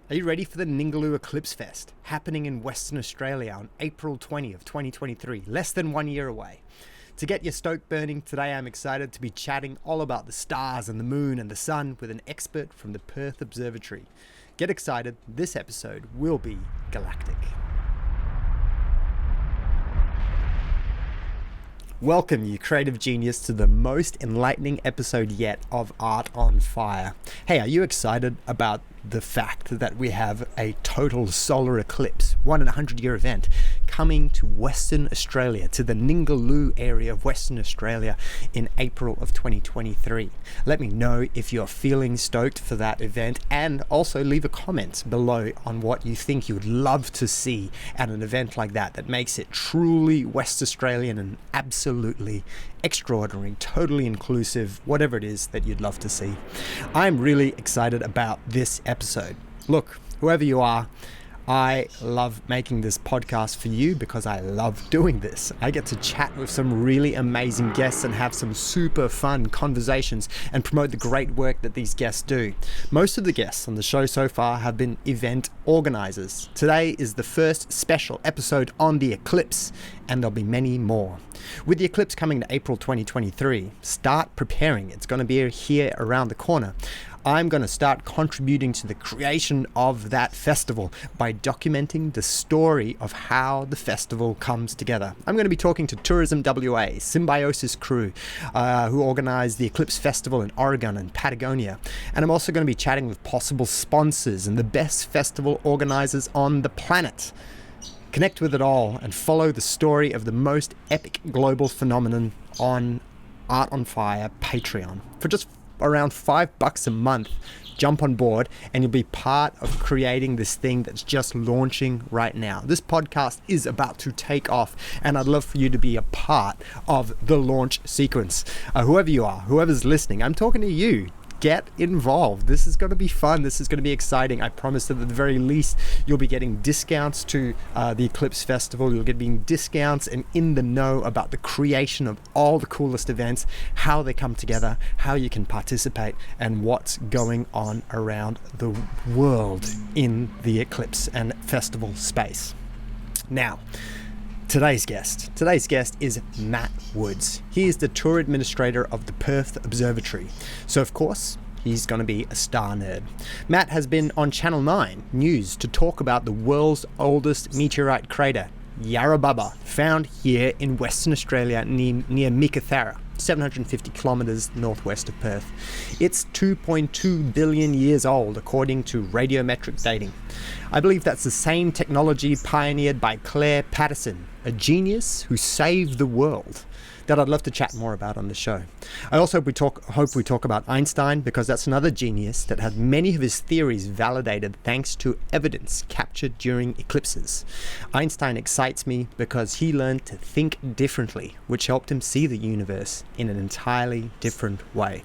Are you ready for the Ningaloo Eclipse Fest, happening in Western Australia on April 20th, 2023, less than 1 year away? To get your stoke burning, today I'm excited to be chatting all about the stars and the moon and the sun with an expert from the Perth Observatory. Get excited, this episode will be galactic. Welcome, you creative genius, to the most enlightening episode yet of Art on Fire. Hey, are you excited about the fact that we have a total solar eclipse, 1 in a 100-year event, coming to Western Australia, to the Ningaloo area of Western Australia in April of 2023? Let me know if you're feeling stoked for that event, and also leave a comment below on what you think you would love to see at an event like that makes it truly West Australian and absolutely extraordinary, totally inclusive, whatever it is that you'd love to see. I'm really excited about this episode. Look, whoever you are, I love making this podcast for you because I love doing this. I get to chat with some really amazing guests and have some super fun conversations and promote the great work that these guests do. Most of the guests on the show so far have been event organizers. Today is the first special episode on the eclipse, and there'll be many more. With the eclipse coming to April 2023, start preparing. It's going to be here around the corner. I'm going to start contributing to the creation of that festival by documenting the story of how the festival comes together. I'm going to be talking to Tourism WA, Symbiosis crew, who organize the Eclipse Festival in Oregon and Patagonia. And I'm also going to be chatting with possible sponsors and the best festival organizers on the planet. Connect with it all and follow the story of the most epic global phenomenon on Art on Fire Patreon. For just around $5 a month, jump on board and you'll be part of creating this thing that's just launching right now. This podcast is about to take off, and I'd love for you to be a part of the launch sequence. Whoever you are, whoever's listening, I'm talking to you. Get involved. This is going to be fun. This is going to be exciting. I promise that at the very least, you'll be getting discounts to the Eclipse Festival. You'll get being discounts and in the know about the creation of all the coolest events, how they come together, how you can participate, and what's going on around the world in the eclipse and festival space. Now, Today's guest is Matt Woods. He is the tour administrator of the Perth Observatory. So of course, he's going to be a star nerd. Matt has been on Channel 9 News to talk about the world's oldest meteorite crater, Yarrabubba, found here in Western Australia near Meekatharra, 750 kilometers northwest of Perth. It's 2.2 billion years old according to radiometric dating. I believe that's the same technology pioneered by Clair Patterson, a genius who saved the world, that I'd love to chat more about on the show. I also hope we talk about Einstein, because that's another genius that had many of his theories validated thanks to evidence captured during eclipses. Einstein excites me because he learned to think differently, which helped him see the universe in an entirely different way.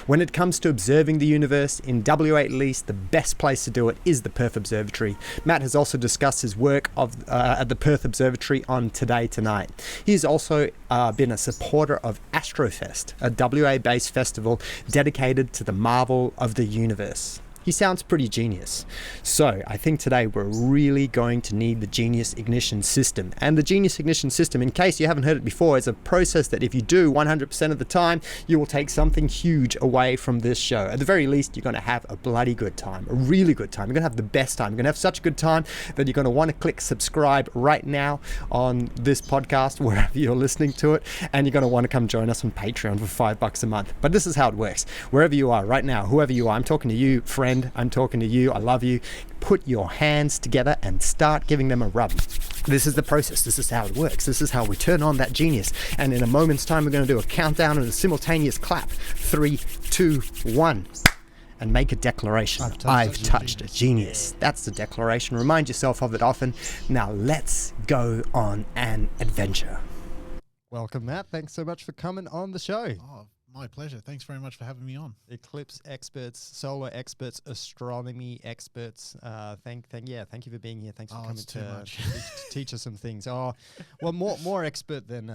When it comes to observing the universe, in WA at least, the best place to do it is the Perth Observatory. Matt has also discussed his work at the Perth Observatory on Today Tonight. He's also been a supporter of Astrofest, a WA-based festival dedicated to the marvel of the universe. He sounds pretty genius. So I think today we're really going to need the Genius Ignition System. And the Genius Ignition System, in case you haven't heard it before, is a process that if you do 100% of the time, you will take something huge away from this show. At the very least, you're going to have a bloody good time, a really good time. You're going to have the best time. You're going to have such a good time that you're going to want to click subscribe right now on this podcast, wherever you're listening to it. And you're going to want to come join us on Patreon for $5 a month. But this is how it works. Wherever you are right now, whoever you are, I'm talking to you, friend. I'm talking to you. I love you. Put your hands together and start giving them a rub. This is the process. This is how it works. This is how we turn on that genius. And in a moment's time, we're going to do a countdown and a simultaneous clap. 3, 2, 1. And make a declaration. I've touched a genius. That's the declaration. Remind yourself of it often. Now let's go on an adventure. Welcome, Matt. Thanks so much for coming on the show. Oh, My pleasure. Thanks very much for having me on. Eclipse experts, solar experts, astronomy experts. Thank you for being here. Thanks for coming to teach us some things. Oh, well, more expert than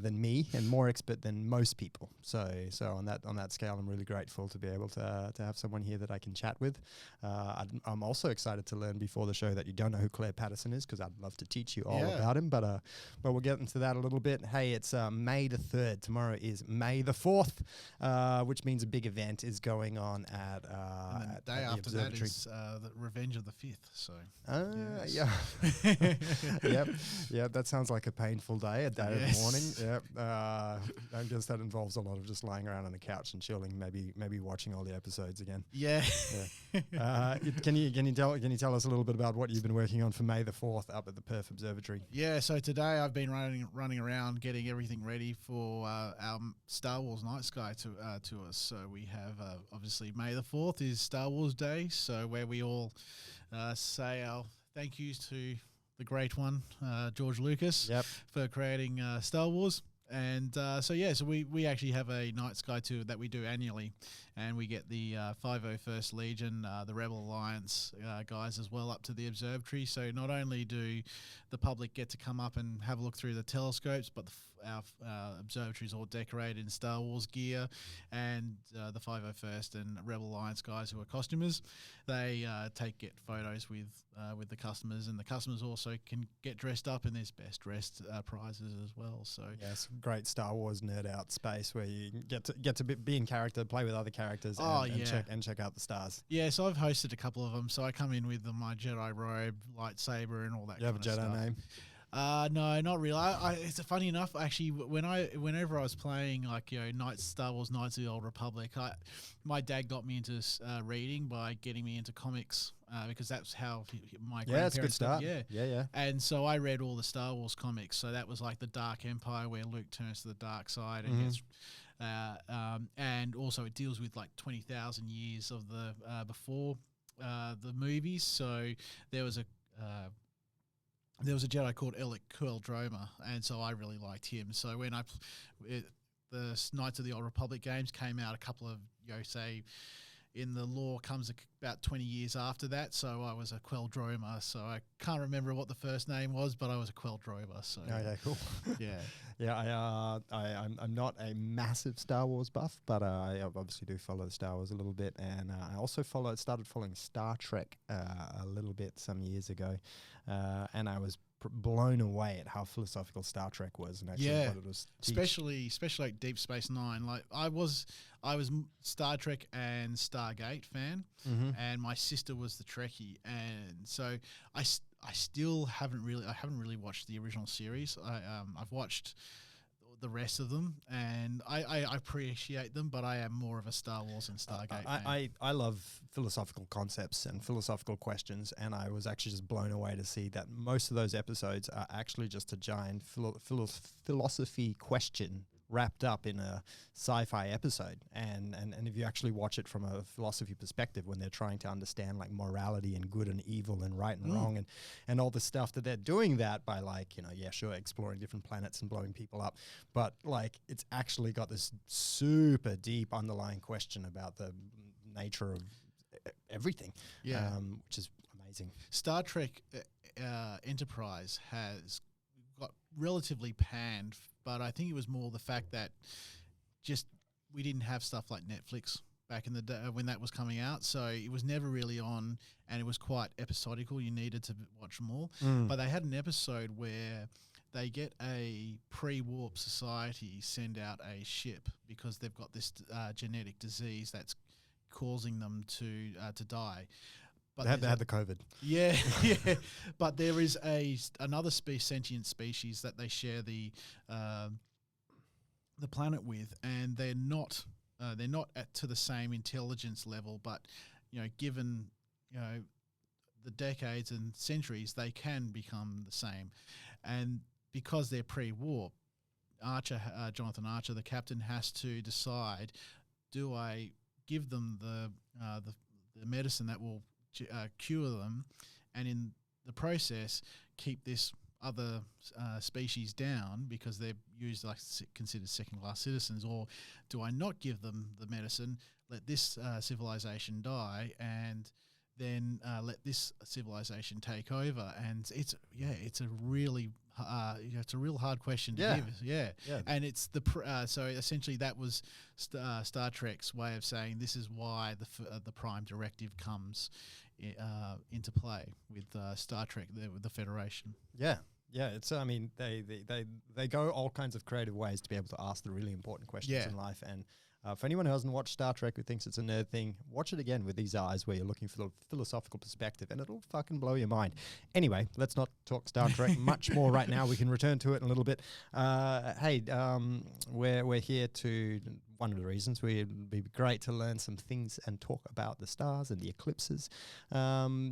me, and more expert than most people. So on that scale, I'm really grateful to be able to have someone here that I can chat with. I'm also excited to learn before the show that you don't know who Clair Patterson is, because I'd love to teach you all about him. But we'll get into that a little bit. Hey, it's May the 3rd. Tomorrow is May the 4th. Which means a big event is going on at the day after that is the Revenge of the 5th. So yep. That sounds like a painful day, a day of mourning. Yep. I guess that involves a lot of just lying around on the couch and chilling, maybe watching all the episodes again. Yeah. Can you tell us a little bit about what you've been working on for May the 4th up at the Perth Observatory? Yeah. So today I've been running around getting everything ready for our Star Wars night sky to us. So we have obviously May the 4th is Star Wars Day, so where we all say our thank yous to the great one, George Lucas, for creating Star Wars. And so we actually have a night sky tour that we do annually, and we get the 501st Legion, the Rebel Alliance guys as well up to the observatory. So not only do the public get to come up and have a look through the telescopes, but our observatory is all decorated in Star Wars gear, and the 501st and Rebel Alliance guys who are costumers, they get photos with the customers, and the customers also can get dressed up, and there's best dressed prizes as well. So yes. Great Star Wars nerd out space where you get to be in character, play with other characters, and check out the stars. Yeah, so I've hosted a couple of them. So I come in with my Jedi robe, lightsaber, and all that. You have a Jedi name? No, not really. It's funny enough, actually. Whenever I was playing Star Wars Knights of the Old Republic, my dad got me into reading by getting me into comics because that's how my grandparents. It's a good start. Yeah. And so I read all the Star Wars comics. So that was like the Dark Empire, where Luke turns to the dark side and gets. And also it deals with like 20,000 years of the before the movies. So there was a Jedi called Alec Queldroma, and so I really liked him. So when the Knights of the Old Republic games came out, a couple of, in the lore comes about 20 years after that, so I was a Queldroma. So I can't remember what the first name was, but I was a Queldroma. So okay, cool. yeah. I'm not a massive Star Wars buff, but I obviously do follow the Star Wars a little bit, and I also started following Star Trek a little bit some years ago, and I was blown away at how philosophical Star Trek was, and actually what it was especially like Deep Space Nine. Like I was Star Trek and Stargate fan, and my sister was the Trekkie, and so I still haven't really watched the original series. I've watched the rest of them, and I appreciate them, but I am more of a Star Wars and Stargate fan. I love philosophical concepts and philosophical questions, and I was actually just blown away to see that most of those episodes are actually just a giant philosophy question wrapped up in a sci-fi episode, and if you actually watch it from a philosophy perspective, when they're trying to understand like morality and good and evil and right and wrong and all the stuff that they're doing that by exploring different planets and blowing people up, but like it's actually got this super deep underlying question about the nature of everything, which is amazing. Star Trek Enterprise has got relatively panned, but I think it was more the fact that just we didn't have stuff like Netflix back in the day when that was coming out, so it was never really on, and it was quite episodical. You needed to watch them all. But they had an episode where they get a pre-warp society send out a ship because they've got this genetic disease that's causing them to die. But they had the COVID. Yeah. But there is another sentient species that they share the planet with, and they're not to the same intelligence level. But given the decades and centuries, they can become the same, and because they're pre-warp, Jonathan Archer, the captain, has to decide: do I give them the medicine that will cure them, and in the process keep this other species down because they're used like considered second-class citizens, or do I not give them the medicine, let this civilization die, and then let this civilization take over? And it's a really it's a real hard question to give. Yeah, and it's so essentially that was Star Trek's way of saying this is why the Prime Directive comes into play with Star Trek, with the Federation. Yeah. It's they go all kinds of creative ways to be able to ask the really important questions in life. And for anyone who hasn't watched Star Trek, who thinks it's a nerd thing, watch it again with these eyes where you're looking for the philosophical perspective, and it'll fucking blow your mind. Anyway, let's not talk Star Trek much more right now. We can return to it in a little bit. We're here to... One of the reasons it'd be great to learn some things and talk about the stars and the eclipses. Do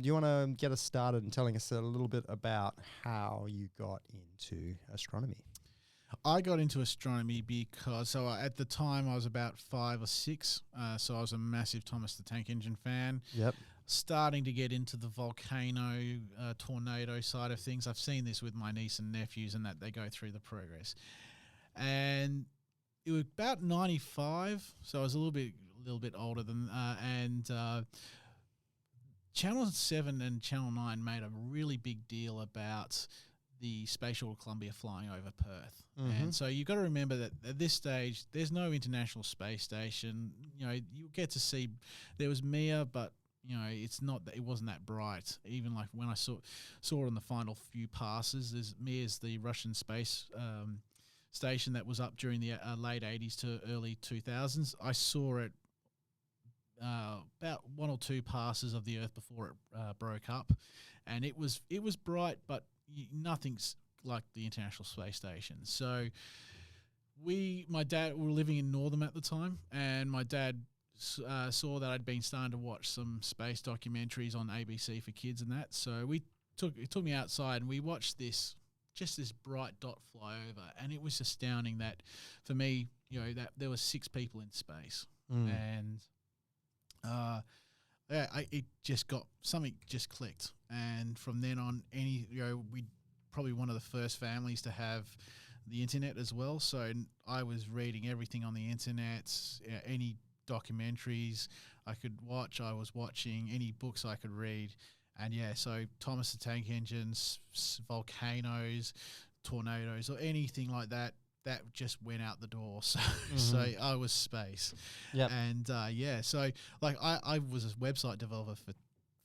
you want to get us started in telling us a little bit about how you got into astronomy? I got into astronomy because, at the time I was about 5 or 6, so I was a massive Thomas the Tank Engine fan. Yep. Starting to get into the volcano, tornado side of things. I've seen this with my niece and nephews, and that they go through the progress. And it was about 95, so I was a little bit older than, Channel 7 and Channel 9 made a really big deal about the Space Shuttle Columbia flying over Perth. Mm-hmm. And so you've got to remember that at this stage, there's no International Space Station. You know, you get to see, there was Mir, but you know, it wasn't that bright. Even like when I saw it on the final few passes, Mir's the Russian space station that was up during the late 80s to early 2000s. I saw it about 1 or 2 passes of the Earth before it broke up, and it was bright, but nothing's like the International Space Station. So my dad, we were living in Northam at the time, and my dad saw that I'd been starting to watch some space documentaries on ABC for kids and that. So it took me outside, and we watched this bright dot fly over, and it was astounding that for me, you know, that there were 6 people in space, and it just got, something just clicked, and from then on, we probably one of the first families to have the internet as well. So I was reading everything on the internet, any documentaries I could watch, I was watching, any books I could read. And so Thomas the Tank Engines, volcanoes, tornadoes, or anything like that, that just went out the door. So, so I was space. Yeah. And so like I was a website developer for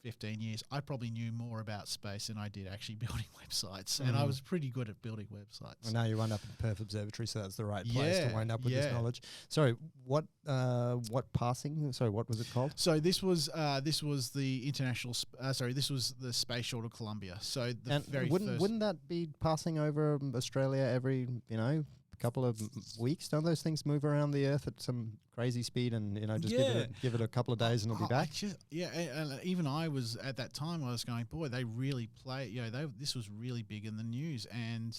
15 years. I probably knew more about space than I did actually building websites. And I was pretty good at building websites. Well, now you wind up at Perth Observatory, so that's the right place to wind up with this knowledge. Sorry, what passing? Sorry, what was it called? So this was the international. This was the Space Shuttle Columbia. So wouldn't that be passing over Australia every couple of weeks? Don't those things move around the Earth at some crazy speed, and give it a couple of days and it'll be back? And even I was at that time, I was going, boy, they really play. This was really big in the news,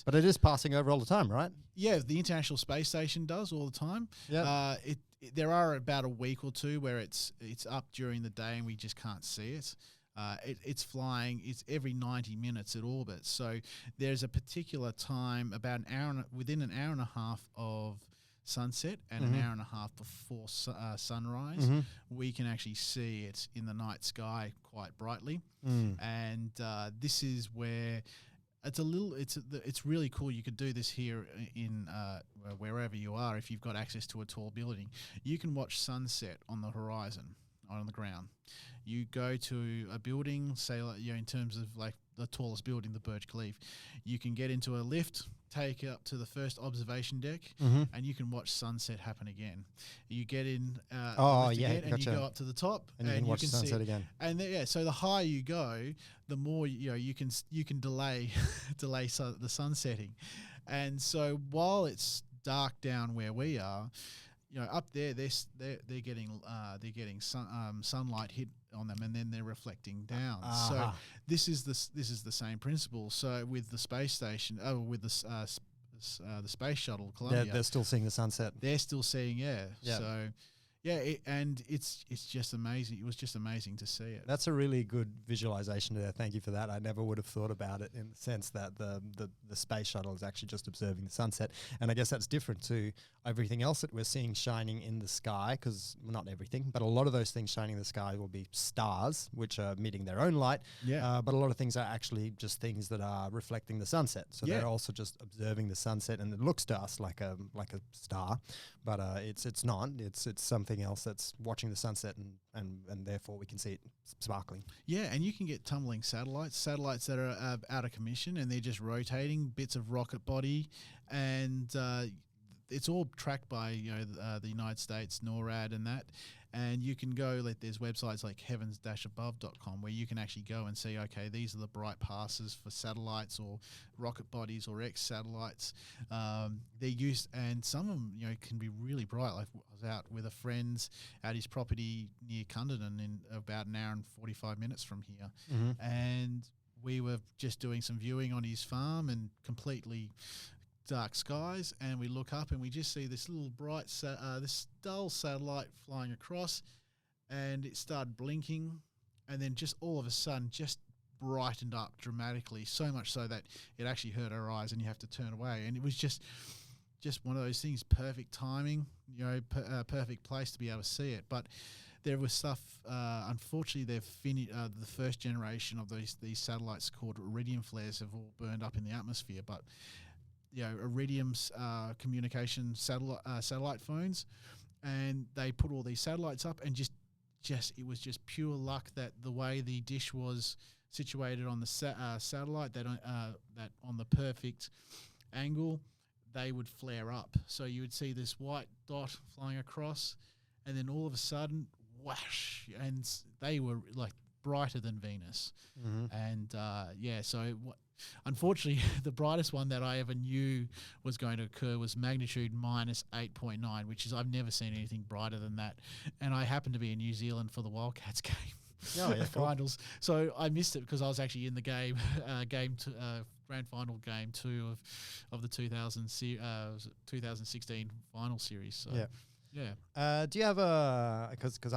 but it is passing over all the time, right? Yeah, the International Space Station does all the time. Yeah, there are about a week or two where it's up during the day and we just can't see it. It's flying. It's every 90 minutes it orbits. So there's a particular time, about within an hour and a half of sunset and an hour and a half before sunrise, we can actually see it in the night sky quite brightly. And this is where it's really cool. You could do this here in wherever you are. If you've got access to a tall building, you can watch sunset on the horizon, on the ground. You go to a building, say, in terms of like the tallest building, the Burj Khalifa, you can get into a lift, take it up to the first observation deck, and you can watch sunset happen again. You get in, and you go up to the top, and you can watch sunset again. And so the higher you go, the more you can delay the sun setting. And so while it's dark down where we are, up there they're getting sunlight hit on them, and then they're reflecting down. So this is the same principle. So with the space station, with the Space Shuttle Columbia, they're still seeing the sunset. They're still seeing, So and it's just amazing. It was just amazing to see it. That's a really good visualization there. Thank you for that. I never would have thought about it in the sense that the space shuttle is actually just observing the sunset. And I guess that's different to everything else that we're seeing shining in the sky, because not everything, but a lot of those things shining in the sky will be stars, which are emitting their own light. Yeah. But a lot of things are actually just things that are reflecting the sunset. So Yeah. they're also just observing the sunset, and it looks to us like a star, but it's not. It's something else that's watching the sunset, and therefore we can see it sparkling. Yeah, and you can get tumbling satellites that are out of commission, and they're just rotating bits of rocket body, and it's all tracked by the United States NORAD and that. And you can go, like, there's websites like heavens-above.com where you can actually go and see, okay, these are the bright passes for satellites or rocket bodies or X-satellites. They're used, and some of them, can be really bright. Like, I was out with a friend at his property near Cunderdin in about an hour and 45 minutes from here. Mm-hmm. And we were just doing some viewing on his farm and completely dark skies, and we look up and we just see this little bright this dull satellite flying across, and it started blinking, and then just all of a sudden just brightened up dramatically, so much so that it actually hurt our eyes and you have to turn away. And it was just one of those things, perfect timing, perfect place to be able to see it. But there was stuff, unfortunately, they've finished the first generation of these satellites called iridium flares have all burned up in the atmosphere. But Iridium's communication satellite phones, and they put all these satellites up, and just it was just pure luck that the way the dish was situated on the satellite, that on the perfect angle, they would flare up. So you would see this white dot flying across, and then all of a sudden, whoosh, and they were like brighter than Venus. Mm-hmm. And unfortunately, the brightest one that I ever knew was going to occur was magnitude minus 8.9, which is, I've never seen anything brighter than that. And I happened to be in New Zealand for the Wildcats game. Oh, yeah, cool. Finals. So I missed it because I was actually in the game, grand final game 2 of the 2016 final series. So, yeah. Yeah. Do you have because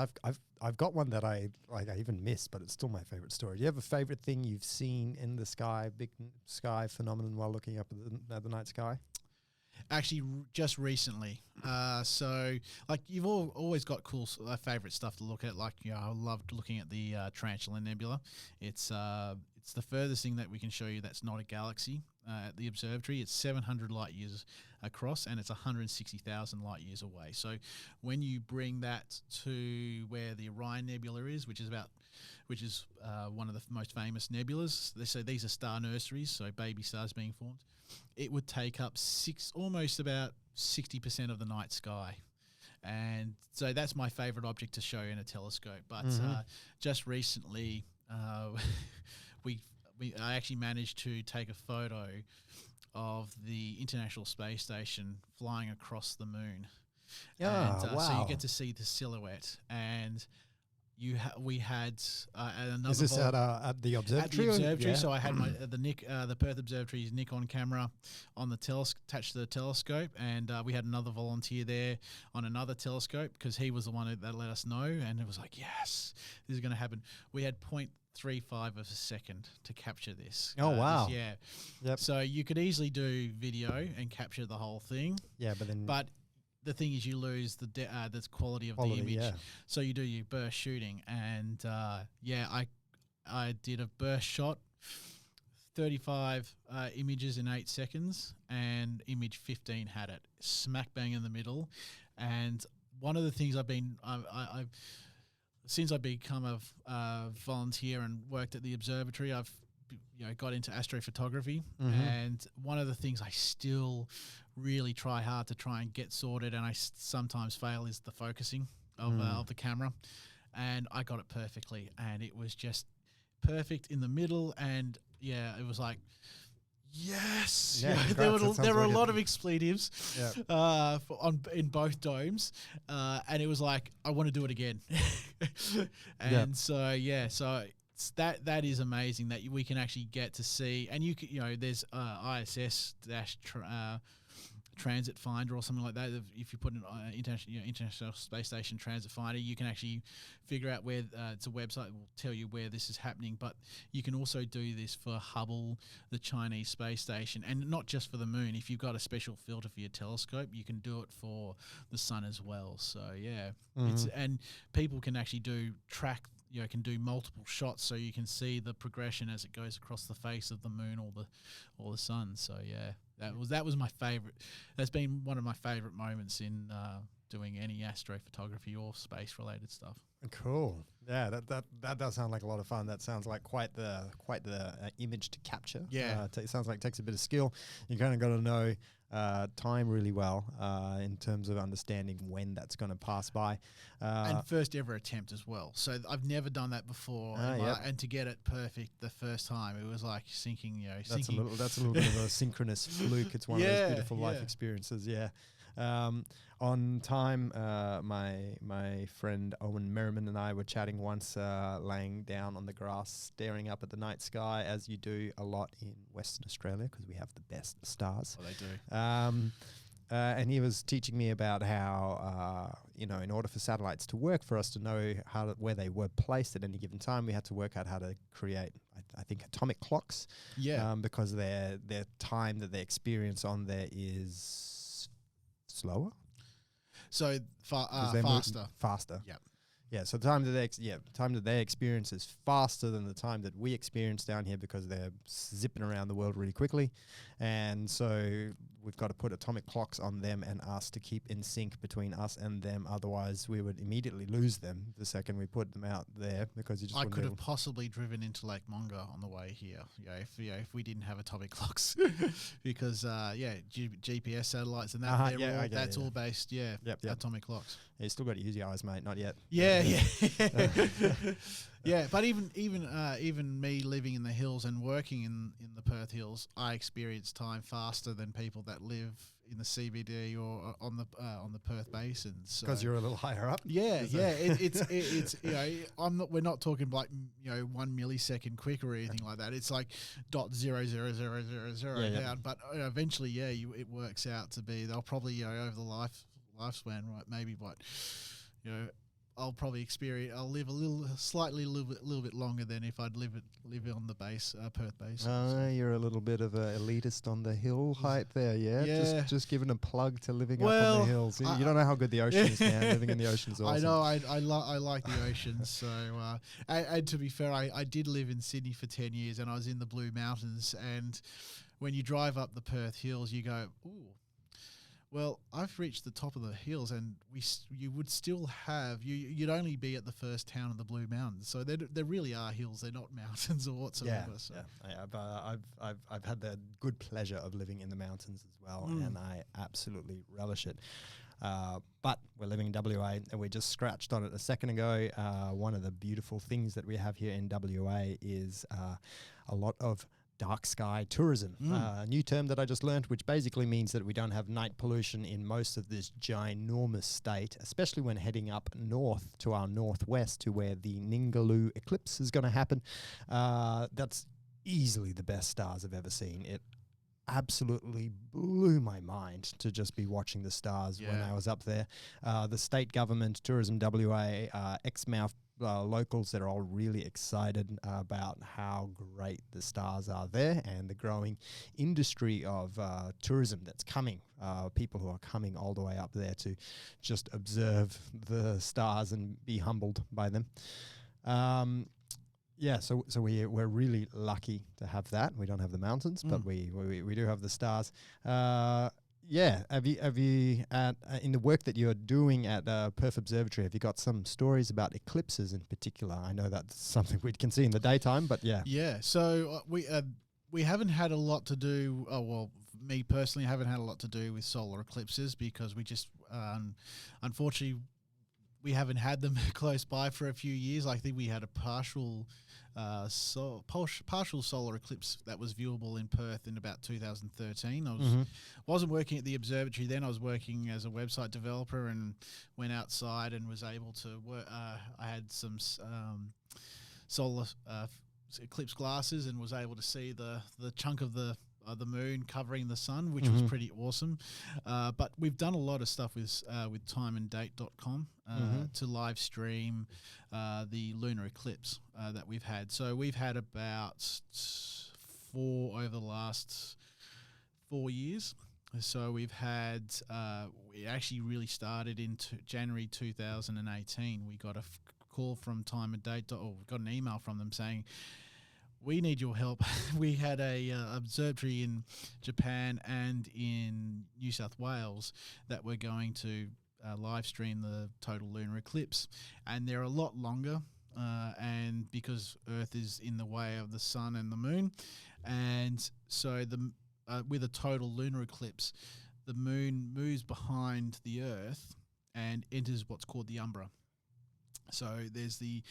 I've got one that I even missed, but it's still my favorite story. Do you have a favorite thing you've seen in the sky, big sky phenomenon while looking up at the night sky? Actually, just recently. So, like, you've always got cool favorite stuff to look at. Like, I loved looking at the Tarantula Nebula. It's the furthest thing that we can show you that's not a galaxy at the observatory. It's 700 light years across, and it's 160,000 light years away. So when you bring that to where the Orion Nebula is, which is one of the most famous nebulas, they say these are star nurseries, so baby stars being formed, it would take up almost about 60% of the night sky. And so that's my favorite object to show in a telescope. But just recently, I actually managed to take a photo of the International Space Station flying across the moon. Yeah, and, wow. So you get to see the silhouette, and we had another. Is this at the observatory? At the observatory. Yeah. So I had the Perth Observatory's Nikon camera on the attached to the telescope, and we had another volunteer there on another telescope because he was the one that let us know, and it was like, yes, this is going to happen. We had 0.35 of a second to capture this. Oh, wow. Yeah. Yep. So you could easily do video and capture the whole thing. Yeah, but the thing is, you lose the quality of the image. Yeah. So you do your burst shooting, and I did a burst shot, 35 images in 8 seconds, and image 15 had it smack bang in the middle. And one of the things I've since I've become a volunteer and worked at the observatory, I've got into astrophotography, and one of the things I still really try hard to try and get sorted, and I sometimes fail, is the focusing of the camera. And I got it perfectly, and it was just perfect in the middle, and it was like, yes. Yeah, there were a lot of expletives Yeah. in both domes, and it was like, I want to do it again. And so that is amazing that we can actually get to see, and there's ISS transit finder or something like that. If you put an International Space Station transit finder, you can actually figure out where it's a website that will tell you where this is happening. But you can also do this for Hubble, the Chinese space station, and not just for the moon. If you've got a special filter for your telescope, you can do it for the sun as well. So yeah, and people can actually can do multiple shots, so you can see the progression as it goes across the face of the moon or the sun. So yeah, that was my favorite. That's been one of my favorite moments in doing any astrophotography or space related stuff. Cool. Yeah, that does sound like a lot of fun. That sounds like quite the image to capture. Yeah, it sounds like it takes a bit of skill. You kind of got to know time really well in terms of understanding when that's going to pass by. And first ever attempt as well. So I've never done that before, and to get it perfect the first time, it was like sinking. That's a little bit of a synchronous fluke. It's one of those beautiful life experiences. Yeah. On time, my friend Owen Merriman and I were chatting once, laying down on the grass, staring up at the night sky, as you do a lot in Western Australia because we have the best stars. Oh, they do. And he was teaching me about how, in order for satellites to work, for us to know where they were placed at any given time, we had to work out how to create, I think, atomic clocks. Yeah. Because their time that they experience on there is slower. So faster. Faster. Yep. Yeah. So the time that they experience is faster than the time that we experience down here because they're zipping around the world really quickly, and so we've got to put atomic clocks on them and us to keep in sync between us and them. Otherwise, we would immediately lose them the second we put them out there because you just. I could have possibly driven into Lake Monga on the way here. If we didn't have atomic clocks, because GPS satellites and that that's all based atomic clocks. Yeah, you still got to use your eyes, mate. Not yet. Yeah. Yeah, but even me living in the hills and working in the Perth Hills, I experience time faster than people that live in the CBD or on the Perth Basin. Because you're a little higher up. Yeah. It's we're not talking like 1 millisecond quick or anything like that. It's like .00000 down. But eventually, it works out to be. They'll probably over the lifespan, right? Maybe I'll probably live a little bit longer than if I'd live on the base, Perth base. You're a little bit of an elitist on the hill height there, yeah? Yeah. Just giving a plug to living up on the hills. You don't know how good the ocean is, man. Living in the ocean is awesome. I know. I like the ocean. So, and to be fair, I did live in Sydney for 10 years, and I was in the Blue Mountains. And when you drive up the Perth Hills, you go, ooh. Well, I've reached the top of the hills, and you would still have you'd only be at the first town of the Blue Mountains. So there really are hills; they're not mountains or whatsoever. I've had the good pleasure of living in the mountains as well, and I absolutely relish it. But we're living in WA, and we just scratched on it a second ago. One of the beautiful things that we have here in WA is a lot of dark sky tourism, a new term that I just learned, which basically means that we don't have night pollution in most of this ginormous state, especially when heading up north to our northwest to where the Ningaloo Eclipse is going to happen. That's easily the best stars I've ever seen. It absolutely blew my mind to just be watching the stars when I was up there. The state government, Tourism WA, Exmouth locals that are all really excited about how great the stars are there and the growing industry of tourism that's coming. People who are coming all the way up there to just observe the stars and be humbled by them. So we're really lucky to have that. We don't have the mountains, but we do have the stars. Have you in the work that you're doing at Perth Observatory, have you got some stories about eclipses in particular? I know that's something we can see in the daytime, but yeah. Yeah, so we haven't had a lot to do. Oh well, me personally, haven't had a lot to do with solar eclipses because we just unfortunately we haven't had them close by for a few years. I think we had a partial solar eclipse that was viewable in Perth in about 2013. I wasn't working at the observatory then. I was working as a website developer and went outside and was able to work. I had some solar eclipse glasses and was able to see the chunk of the the moon covering the sun, which was pretty awesome. But we've done a lot of stuff with timeanddate.com to live stream the lunar eclipse that we've had. So we've had about 4 over the last 4 years. So we've had, it actually really started in January 2018. We got a call from Time and Date, or we got an email from them saying, we need your help. We had a observatory in Japan and in New South Wales that were going to live stream the total lunar eclipse, and they're a lot longer, and because Earth is in the way of the sun and the moon, and so with a total lunar eclipse, the moon moves behind the Earth and enters what's called the umbra. So there's the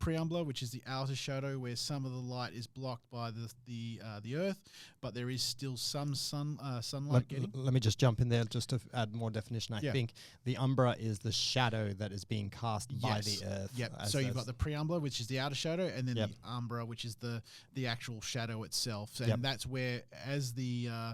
preumbra, which is the outer shadow where some of the light is blocked by the Earth, but there is still some sunlight getting. Let me just jump in there just to add more definition. I think the umbra is the shadow that is being cast by the Earth. Yep. So you've got the preumbra, which is the outer shadow, and then the umbra, which is the actual shadow itself. And that's where, as the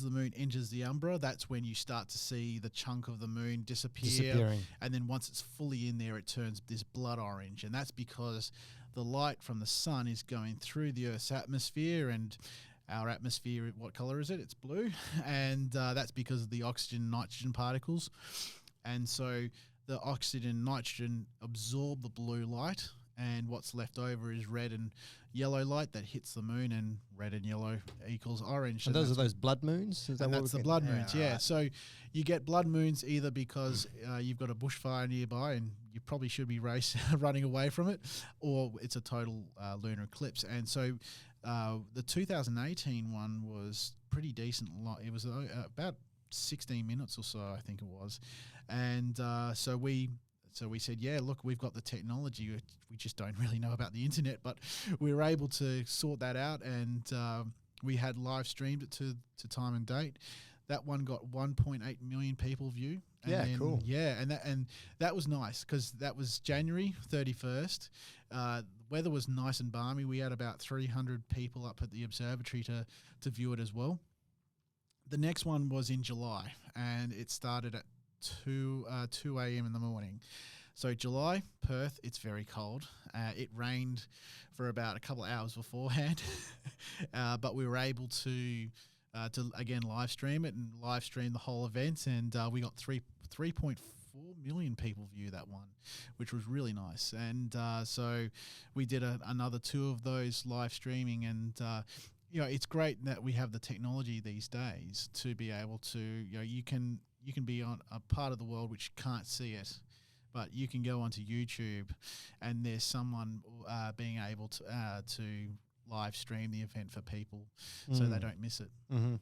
moon enters the umbra, that's when you start to see the chunk of the moon disappearing. And then once it's fully in there, it turns this blood orange, and that's because the light from the sun is going through the Earth's atmosphere, and our atmosphere, what color is it? It's blue, and that's because of the oxygen and nitrogen particles, and so the oxygen and nitrogen absorb the blue light, and what's left over is red and yellow light that hits the moon, and red and yellow equals orange. And those are those blood moons? Is that that's the blood moons, yeah. Right. So you get blood moons either because you've got a bushfire nearby and you probably should be running away from it, or it's a total lunar eclipse. And so the 2018 one was pretty decent. It was about 16 minutes or so, I think it was. And so we said, yeah, look, we've got the technology. We just don't really know about the internet, but we were able to sort that out, and we had live streamed it to Time and Date. That one got 1.8 million people view. And cool. Yeah, and that was nice because that was January 31st. Weather was nice and balmy. We had about 300 people up at the observatory to view it as well. The next one was in July, and it started at 2 a.m. in the morning. So July, Perth, it's very cold. It rained for about a couple of hours beforehand, but we were able to again live stream it and live stream the whole event, and we got 3.4 million people view that one, which was really nice. And so we did another 2 of those live streaming, and it's great that we have the technology these days to be able to, you can be on a part of the world which can't see it, but you can go onto YouTube and there's someone being able to live stream the event for people so they don't miss it. Mm-hmm.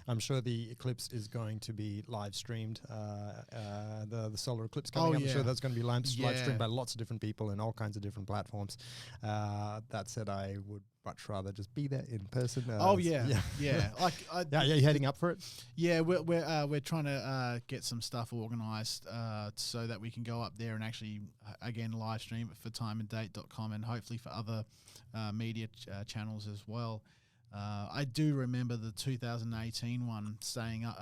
I'm sure the eclipse is going to be live streamed. The solar eclipse coming up. I'm sure that's going to be live streamed by lots of different people and all kinds of different platforms. That said, I would much rather just be there in person. Like, you heading up for it? Yeah, we're trying to get some stuff organised so that we can go up there and actually again live stream it for timeanddate.com and hopefully for other media channels as well. I do remember the 2018 one staying up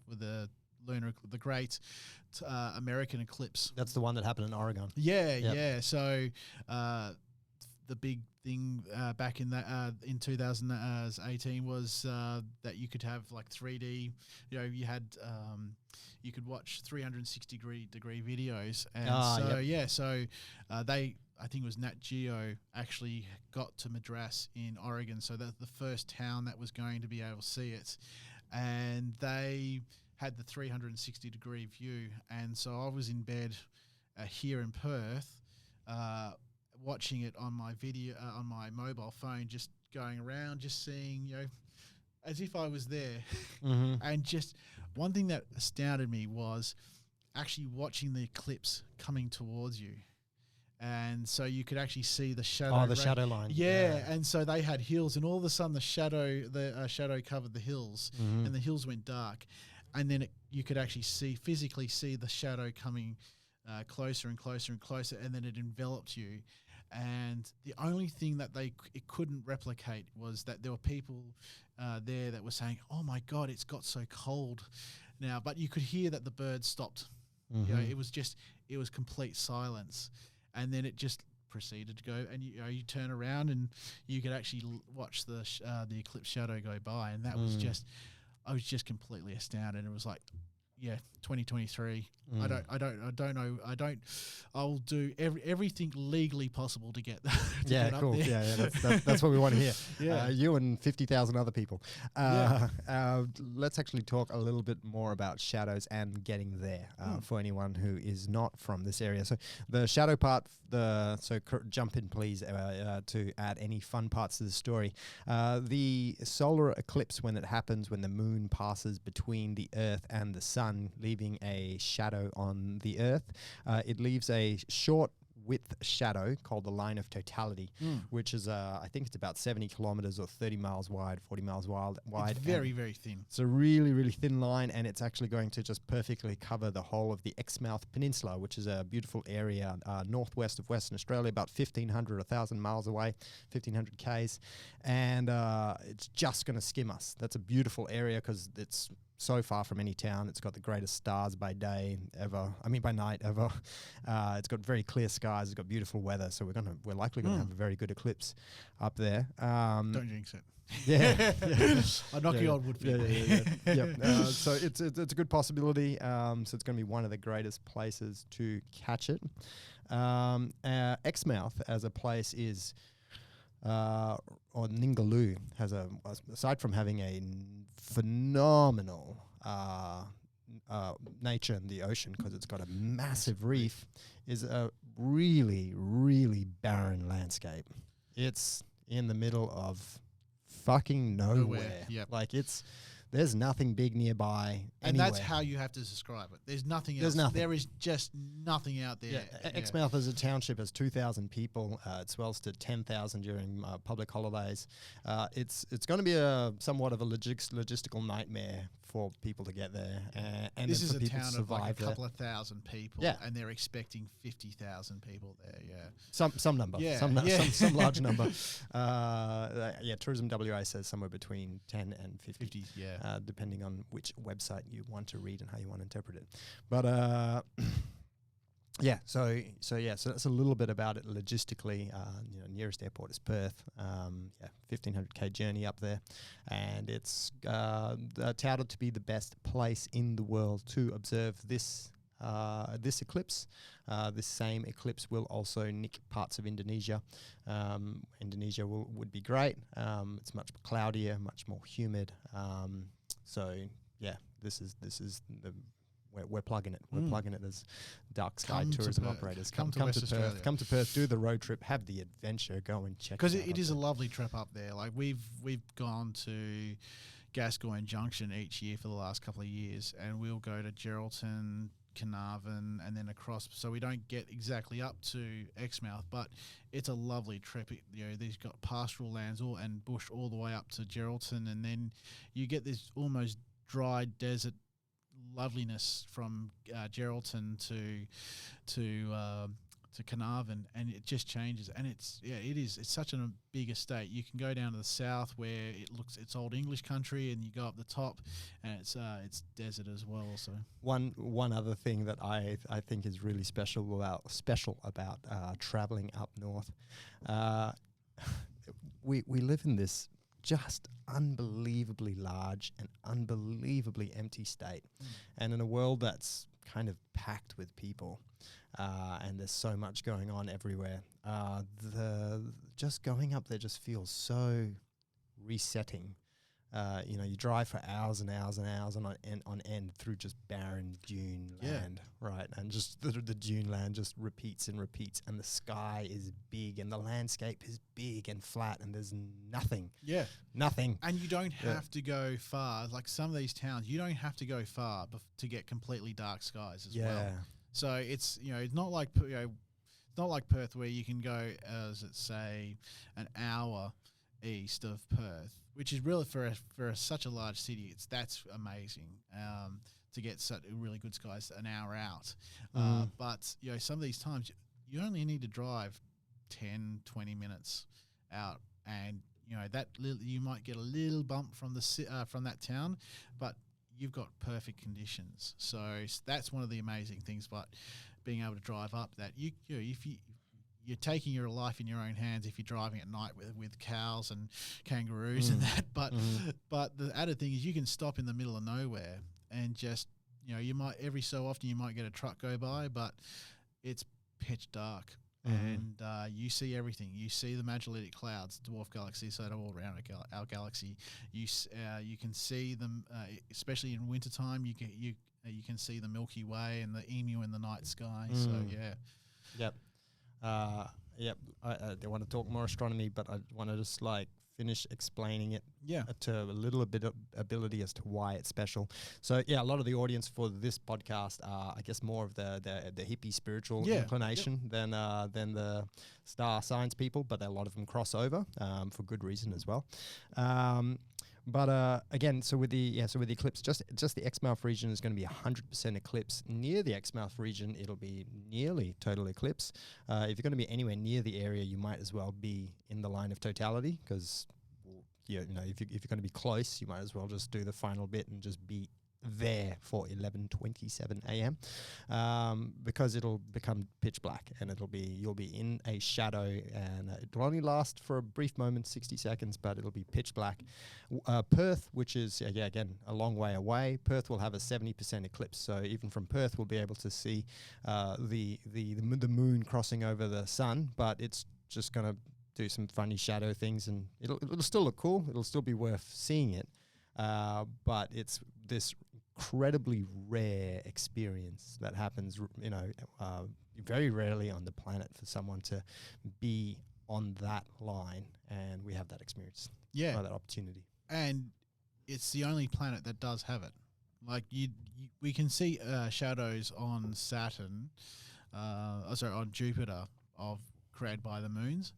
with the great American eclipse. That's the one that happened in Oregon. Yeah. So the big thing back in that in 2018 was that you could have like 3D. You had you could watch 360 degree videos, and so I think it was Nat Geo actually got to Madras in Oregon, so that's the first town that was going to be able to see it, and they had the 360 degree view, and so I was in bed here in Perth watching it on my on my mobile phone, just going around, just seeing, as if I was there. Mm-hmm. And just one thing that astounded me was actually watching the eclipse coming towards you. And so you could actually see the shadow. Oh, the shadow line. Yeah, and so they had hills, and all of a sudden the shadow covered the hills, and the hills went dark, and then you could actually physically see the shadow coming closer and closer and closer, and then it enveloped you. And the only thing that it couldn't replicate was that there were people there that were saying, "Oh my God, it's got so cold now." But you could hear that the birds stopped. Mm-hmm. It was complete silence, and then it just proceeded to go. And you turn around and you could actually watch the eclipse shadow go by, and that was just, I was just completely astounded. It was like, 2023. I'll do everything legally possible to get that. Cool. Up there. That's what we want to hear. Yeah. You and 50,000 other people. Let's actually talk a little bit more about shadows and getting there for anyone who is not from this area. So the shadow part, jump in please to add any fun parts to the story. The solar eclipse, when it happens, when the moon passes between the Earth and the sun, leaving a shadow on the Earth, it leaves a short width shadow called the line of totality, which is I think it's about 70 kilometers or 30 miles wide, 40 miles wide. It's very, very thin. It's a really, really thin line, and it's actually going to just perfectly cover the whole of the Exmouth Peninsula, which is a beautiful area northwest of Western Australia, about 1,500, 1,000 miles away, 1,500 Ks, and it's just going to skim us. That's a beautiful area because it's so far from any town. It's got the greatest stars by day ever. I mean, by night ever. It's got very clear skies. It's got beautiful weather. So we're likely going to have a very good eclipse up there. Don't jinx it. Yeah, I knock you on wood. So it's a good possibility. So it's going to be one of the greatest places to catch it. Exmouth as a place is. Or Ningaloo has aside from having a phenomenal nature in the ocean because it's got a massive reef, is a really, really barren landscape. It's in the middle of fucking nowhere. Yep. Like there's nothing big nearby. And anywhere. that's how you have to describe it. There's nothing else. There is just nothing out there. Exmouth as a township has 2,000 people. It swells to 10,000 during public holidays. It's going to be somewhat of a logistical nightmare for people to get there. And this is a people town of like a couple there. of thousand people, and they're expecting 50,000 people there. Yeah, some number, some large number. Tourism WA says somewhere between 10 and 50. Depending on which website you want to read and how you want to interpret it. But so that's a little bit about it logistically. Nearest airport is Perth. 1,500k journey up there, and it's touted to be the best place in the world to observe this eclipse. This same eclipse will also nick parts of Indonesia. Indonesia would be great. It's much cloudier, much more humid. This is the we're plugging it. We're plugging it as dark sky tourism operators. Come to Perth. Come to Perth. Do the road trip. Have the adventure. Go and check. Because it is a lovely trip up there. Like we've gone to Gascoyne Junction each year for the last couple of years, and we'll go to Geraldton, Carnarvon, and then across. So we don't get exactly up to Exmouth, but it's a lovely trip. They've got pastoral lands and bush all the way up to Geraldton, and then you get this almost dry desert loveliness from Geraldton to Carnarvon, and it just changes. And it's such a big estate. You can go down to the south where it's old English country, and you go up the top, and it's desert as well. So one other thing that I think is really special about traveling up north, we live in this just unbelievably large and unbelievably empty state, and in a world that's kind of packed with people, and there's so much going on everywhere. Just going up there just feels so resetting. You drive for hours and hours and hours on end through just barren dune land, right? And just the dune land just repeats and repeats, and the sky is big, and the landscape is big and flat, and there's nothing. Yeah, nothing. And you don't have to go far. Like some of these towns, you don't have to go far to get completely dark skies as well. So it's it's not like it's not like Perth where you can go say an hour east of Perth, which is really for such a large city. That's amazing to get such really good skies an hour out. But some of these times you only need to drive 10, 20 minutes out, and that you might get a little bump from that town, but you've got perfect conditions. So that's one of the amazing things about being able to drive up, that you're taking your life in your own hands if you're driving at night with cows and kangaroos and that. But the added thing is you can stop in the middle of nowhere and just, you might, every so often you might get a truck go by, but it's pitch dark. And you see everything. You see the Magellanic Clouds, dwarf galaxies that are all around our galaxy. You can see them, especially in wintertime. You can see the Milky Way and the Emu in the night sky. So yeah. Yep. Yep. I don't want to talk more astronomy, but I want to just finish explaining it to a little bit of ability as to why it's special. So a lot of the audience for this podcast are, I guess, more of the hippie spiritual inclination than the star science people, but a lot of them cross over for good reason as well. But again, so with the eclipse, just the Exmouth region is going to be 100% eclipse. Near the Exmouth region, it'll be nearly total eclipse. If you're going to be anywhere near the area, you might as well be in the line of totality, because if you're going to be close, you might as well just do the final bit and just be there for 11:27 a.m. Because it'll become pitch black, and you'll be in a shadow, and it'll only last for a brief moment, 60 seconds, but it'll be pitch black. Perth, which is again a long way away, Perth will have a 70% eclipse, so even from Perth we'll be able to see the moon crossing over the sun, but it's just going to do some funny shadow things, and it'll still look cool. It'll still be worth seeing it, but it's this incredibly rare experience that happens, very rarely on the planet for someone to be on that line, and we have that experience, that opportunity. And it's the only planet that does have it. We can see shadows on Saturn, on Jupiter, created by the moons,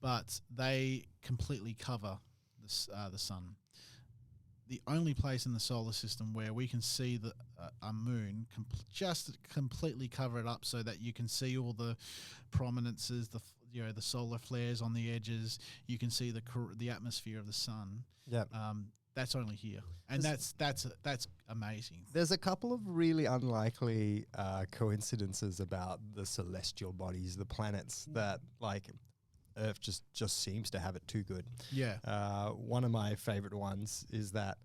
but they completely cover the sun. The only place in the solar system where we can see a moon just completely cover it up, so that you can see all the prominences, the solar flares on the edges. You can see the atmosphere of the sun. Yeah. That's only here, and that's amazing. There's a couple of really unlikely coincidences about the celestial bodies, the planets, that Earth just seems to have it too good. Yeah. One of my favorite ones is that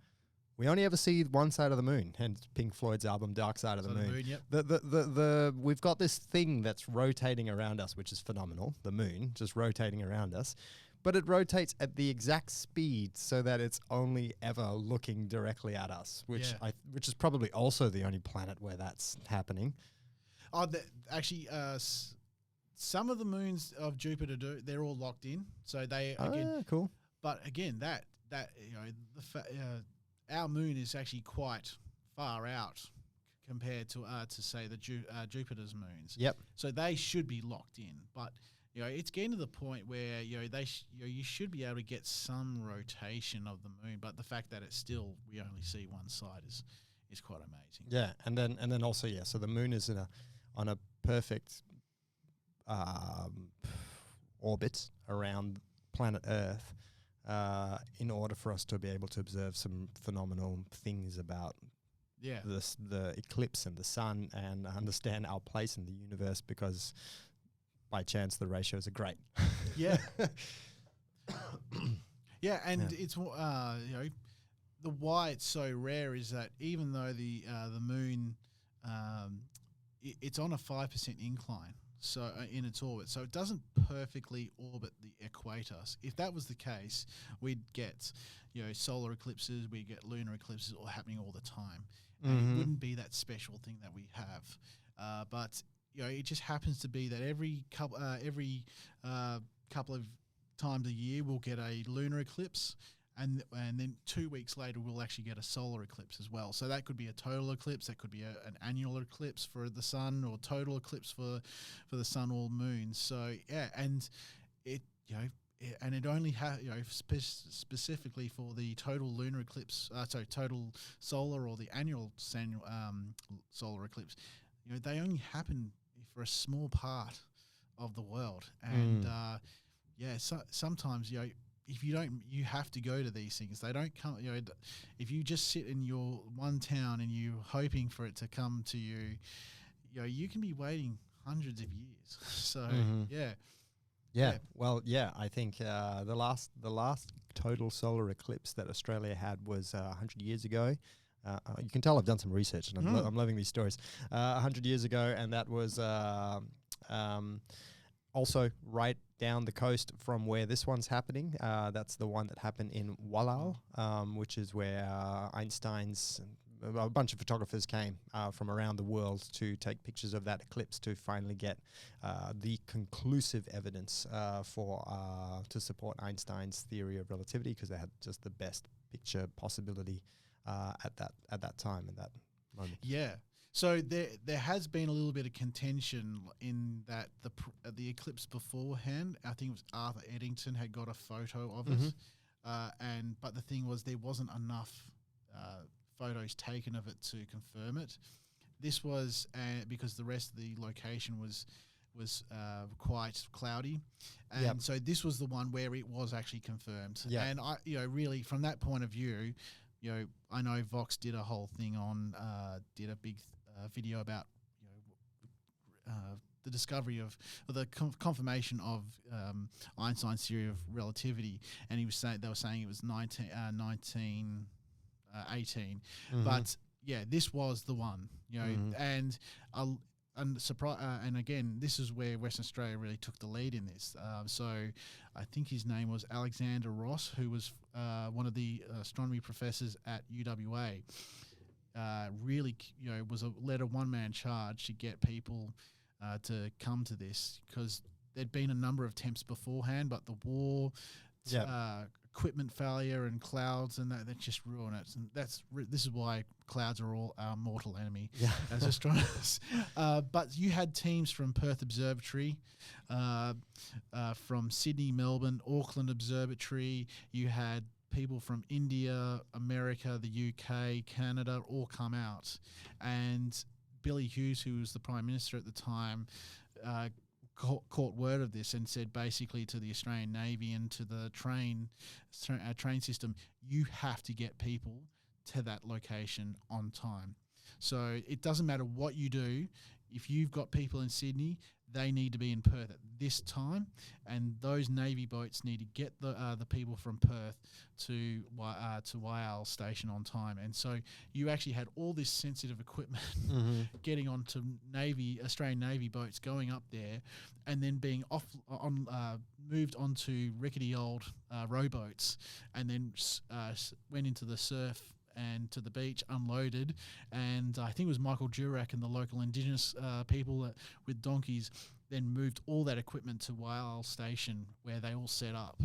we only ever see one side of the moon, hence Pink Floyd's album Dark Side of the Moon. Yep. We've got this thing that's rotating around us, which is phenomenal, the moon just rotating around us, but it rotates at the exact speed so that it's only ever looking directly at us, which is probably also the only planet where that's happening. Some of the moons of Jupiter they're all locked in, so they cool. But again, our moon is actually quite far out compared to say the Jupiter's moons. Yep. So they should be locked in, but it's getting to the point where you should be able to get some rotation of the moon, but the fact that we only see one side is quite amazing. Yeah, and then also so the moon is on a perfect orbit around planet Earth, in order for us to be able to observe some phenomenal things about the eclipse and the sun, and understand our place in the universe, because by chance the ratios are great. Yeah. It's the why it's so rare is that even though the moon it's on a 5% incline, so in its orbit, so it doesn't perfectly orbit the equator. If that was the case, we'd get solar eclipses, we'd get lunar eclipses all happening all the time, and it wouldn't be that special thing that we have. But it just happens to be that every couple of times a year we'll get a lunar eclipse, and then 2 weeks later we'll actually get a solar eclipse as well. So that could be a total eclipse, that could be an annual eclipse for the sun, or total eclipse for the sun or moon. So and it and it only specifically for the total lunar eclipse, total solar or the annual solar eclipse, they only happen for a small part of the world. And sometimes if you don't, you have to go to these things. They don't come. If you just sit in your one town and you're hoping for it to come to you, you can be waiting hundreds of years. So Yeah. Well, I think the last total solar eclipse that Australia had was 100 years ago. You can tell I've done some research, and I'm loving these stories. 100 years ago, and that was also right down the coast from where this one's happening. That's the one that happened in Wallal, which is where Einstein's a bunch of photographers came from around the world to take pictures of that eclipse to finally get the conclusive evidence to support Einstein's theory of relativity, because they had just the best picture possibility at that time, at that moment. Yeah. So there has been a little bit of contention in that the eclipse beforehand, I think it was Arthur Eddington had got a photo of it, but the thing was there wasn't enough photos taken of it to confirm it. This was because the rest of the location was quite cloudy, and so this was the one where it was actually confirmed. And I, really from that point of view, I know Vox did a whole thing on did a big video about the discovery of, or the confirmation of Einstein's theory of relativity, and they were saying it was 1918, but this was the one, and again, this is where Western Australia really took the lead in this. So I think his name was Alexander Ross, who was one of the astronomy professors at UWA. Really, led a one-man charge to get people to come to this, because there'd been a number of attempts beforehand, but the war, equipment failure, and clouds, and that just ruined it. And this is why clouds are all our mortal enemy as astronomers. But you had teams from Perth Observatory, from Sydney, Melbourne, Auckland Observatory. You had people from India, America, the UK, Canada, all come out. And Billy Hughes, who was the Prime Minister at the time, caught word of this and said basically to the Australian Navy and to the train system, you have to get people to that location on time. So it doesn't matter what you do. If you've got people in Sydney, they need to be in Perth at this time, and those Navy boats need to get the people from Perth to Waial Station on time. And so you actually had all this sensitive equipment getting onto Australian Navy boats, going up there, and then being moved onto rickety old rowboats, and then went into the surf and to the beach, unloaded, and I think it was Michael Durack and the local Indigenous people with donkeys then moved all that equipment to Waial Station, where they all set up.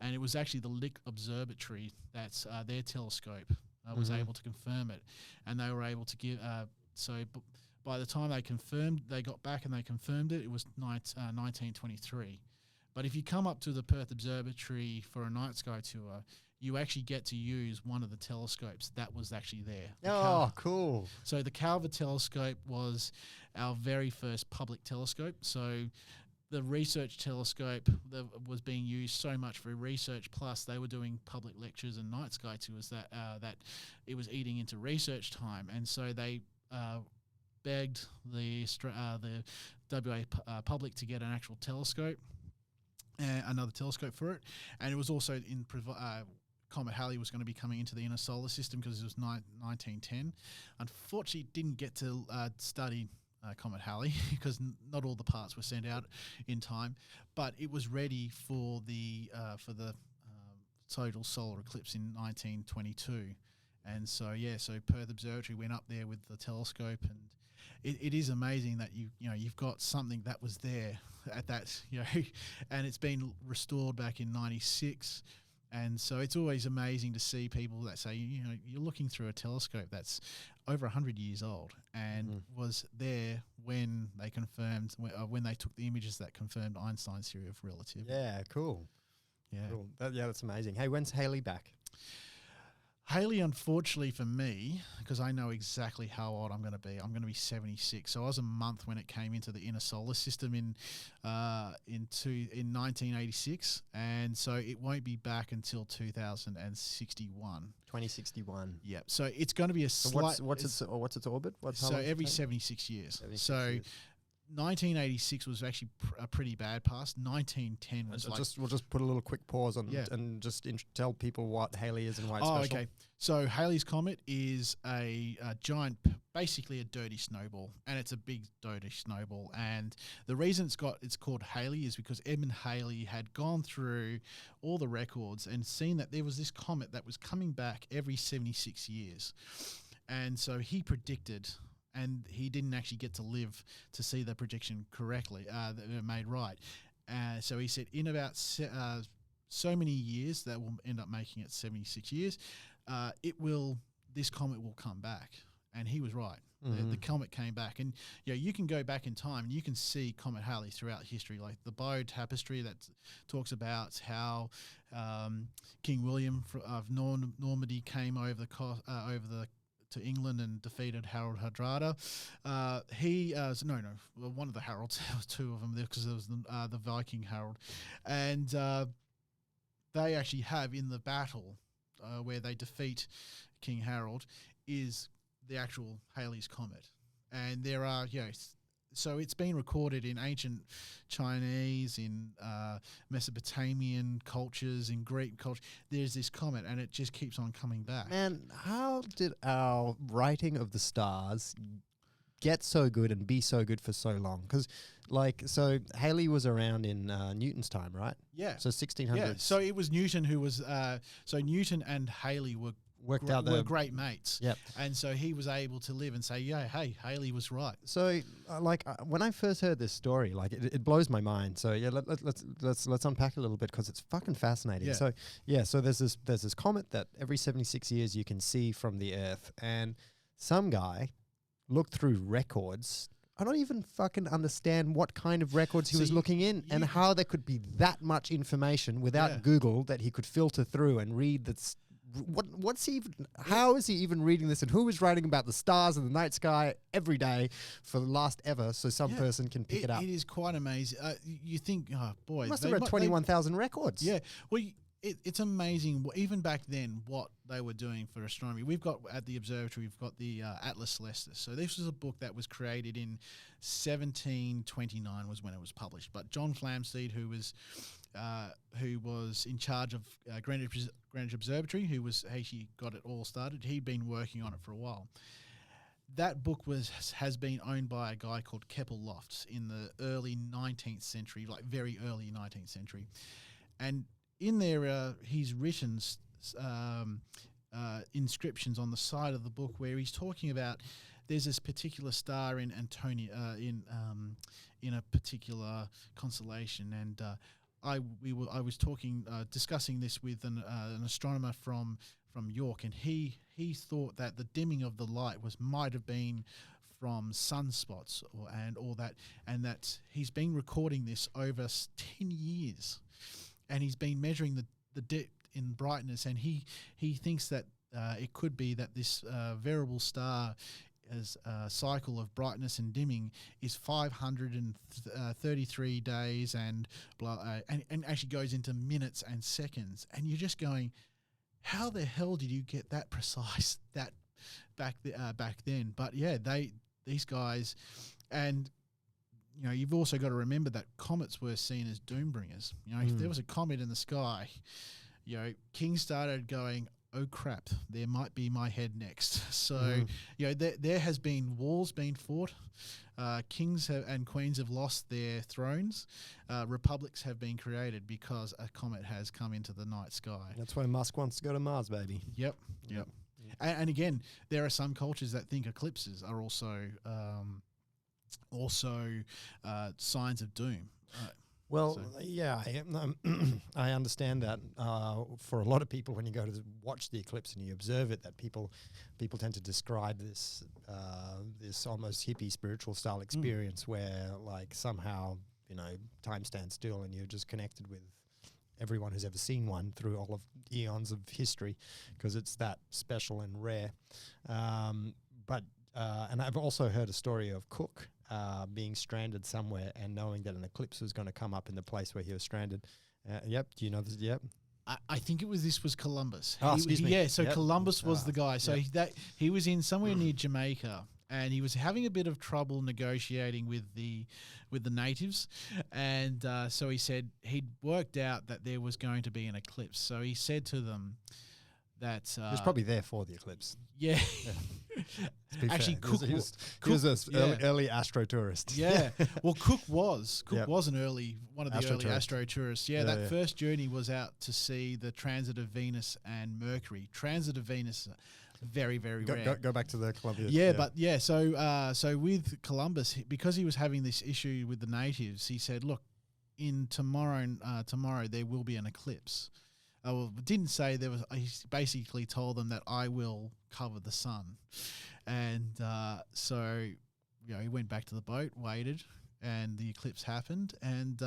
And it was actually the Lick Observatory, that's their telescope, was able to confirm it. And they were able to give, by the time they got back and they confirmed it, it was 1923. But if you come up to the Perth Observatory for a night sky tour, you actually get to use one of the telescopes that was actually there. Cool. So the Calver telescope was our very first public telescope. So the research telescope that was being used so much for research, plus they were doing public lectures and night sky tours, that it was eating into research time. And so they begged the WA public to get an actual telescope, another telescope for it. And it was also in Comet Halley was going to be coming into the inner solar system because it was 1910. Unfortunately, it didn't get to study Comet Halley because not all the parts were sent out in time, but it was ready for the total solar eclipse in 1922. And so Perth Observatory went up there with the telescope, and it is amazing that you've got something that was there at that, and it's been restored back in 96. And so it's always amazing to see people that say, you're looking through a telescope that's over 100 years old and was there when they confirmed, when they took the images that confirmed Einstein's theory of relativity. Yeah, cool. Yeah. Cool. That's amazing. Hey, when's Halley back? Halley, unfortunately for me, because I know exactly how old I'm going to be. I'm going to be 76. So I was a month when it came into the inner solar system in 1986, and so it won't be back until 2061. 2061. Yeah. So it's going to be a So slight. what's its orbit? So every 76 years. 76 so years. 1986 was actually a pretty bad pass. 1910 was We'll just put a little quick pause on Yeah. and just tell people what Halley is and why it's Oh, special. okay. So Halley's Comet is a giant, basically a dirty snowball, and it's a big dirty snowball. And the reason it's called Halley is because Edmund Halley had gone through all the records and seen that there was this comet that was coming back every 76 years. And so he predicted, and he didn't actually get to live to see the prediction correctly, that it made right. So he said in about so many years, that will end up making it 76 years, this comet will come back. And he was right. The comet came back. And you can go back in time and you can see Comet Halley throughout history, like the Bow Tapestry that talks about how King William of Normandy came over to England and defeated Harold Hardrada. One of the Harolds, there was two of them there because there was the Viking Harold. And they actually have in the battle where they defeat King Harold is the actual Halley's Comet. And there are, so it's been recorded in ancient Chinese, in Mesopotamian cultures, in Greek culture. There's this comet, and it just keeps on coming back. Man, how did our writing of the stars get so good and be so good for so long? Because, so Halley was around in Newton's time, right? Yeah. So 1600s. Yeah. So it was Newton who was. So Newton and Halley were great mates. Yep. And so he was able to live and say, hey, Halley was right. So, when I first heard this story, it blows my mind. So let's unpack it a little bit because it's fucking fascinating. Yeah. So there's this comet that every 76 years you can see from the Earth, and some guy looked through records. I don't even fucking understand what kind of records he was looking in and how there could be that much information without Google that he could filter through and read that's. What's he even? How is he even reading this? And who is writing about the stars and the night sky every day for the last ever? So some person can pick it up. It is quite amazing. You think, oh boy, Must have read 21,000 records. Yeah, well, it's amazing. Even back then, what they were doing for astronomy. We've got at the observatory, we've got the Atlas Celestis. So this was a book that was created in 1729 was when it was published. But John Flamsteed, who was in charge of Greenwich Observatory, who got it all started. He'd been working on it for a while. That book has been owned by a guy called Keppel Lofts in the early 19th century, like very early 19th century. And in there, he's written inscriptions on the side of the book where he's talking about there's this particular star in Antonia in a particular constellation, and I was discussing this with an astronomer from York, and he thought that the dimming of the light might have been from sunspots and all that, and that he's been recording this over 10 years, and he's been measuring the dip in brightness, and he thinks that it could be that this variable star as a cycle of brightness and dimming is 533 days and and actually goes into minutes and seconds, and you're just going, how the hell did you get that precise that back then? But yeah, these guys, and you've also got to remember that comets were seen as doom bringers. If there was a comet in the sky, King started going, oh crap, there might be my head next. So, there has been wars being fought. Kings and queens have lost their thrones. Republics have been created because a comet has come into the night sky. That's why Musk wants to go to Mars, baby. Yep. And again, there are some cultures that think eclipses are also signs of doom. I understand that. For a lot of people, when you go to watch the eclipse and you observe it, that people tend to describe this this almost hippie spiritual style experience where somehow time stands still and you're just connected with everyone who's ever seen one through all of eons of history, because it's that special and rare. And I've also heard a story of Cook being stranded somewhere and knowing that an eclipse was going to come up in the place where he was stranded. Yep. Do you know this? Yep. I think this was Columbus. Oh, excuse me. Yeah, so Yep. Columbus was the guy. So yep. he was in somewhere near Jamaica, and he was having a bit of trouble negotiating with the natives, and so he said he'd worked out that there was going to be an eclipse. So he said to them that he was probably there for the eclipse. Yeah. Actually, Cook was an early astro tourist. Yeah. Well, Cook was Yep. one of the early astro tourists. Yeah, that yeah. first journey was out to see the transit of Venus and Mercury. Transit of Venus, very, very rare. Go back to the Columbia. Yeah, but yeah, so with Columbus, because he was having this issue with the natives, he said, look, tomorrow there will be an eclipse. Well, didn't say there was. He basically told them that I will cover the sun, and so he went back to the boat, waited, and the eclipse happened. And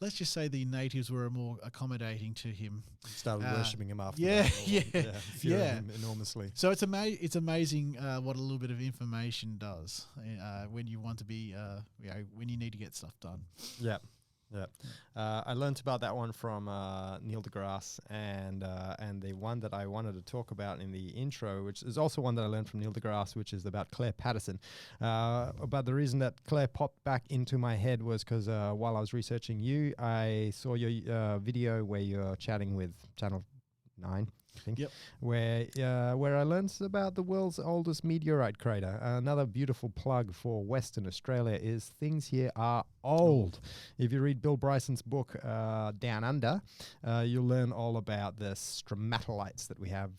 let's just say the natives were more accommodating to him. Started worshipping him after. Yeah, fearing him enormously. So it's amazing what a little bit of information does when you want to be when you need to get stuff done. Yeah. Yeah, I learned about that one from Neil deGrasse, and the one that I wanted to talk about in the intro, which is also one that I learned from Neil deGrasse, which is about Clair Patterson. But the reason that Claire popped back into my head was because while I was researching you, I saw your video where you're chatting with Channel 9. I think, yep. where I learned about the world's oldest meteorite crater. Another beautiful plug for Western Australia is things here are old. If you read Bill Bryson's book, Down Under, you'll learn all about the stromatolites that we have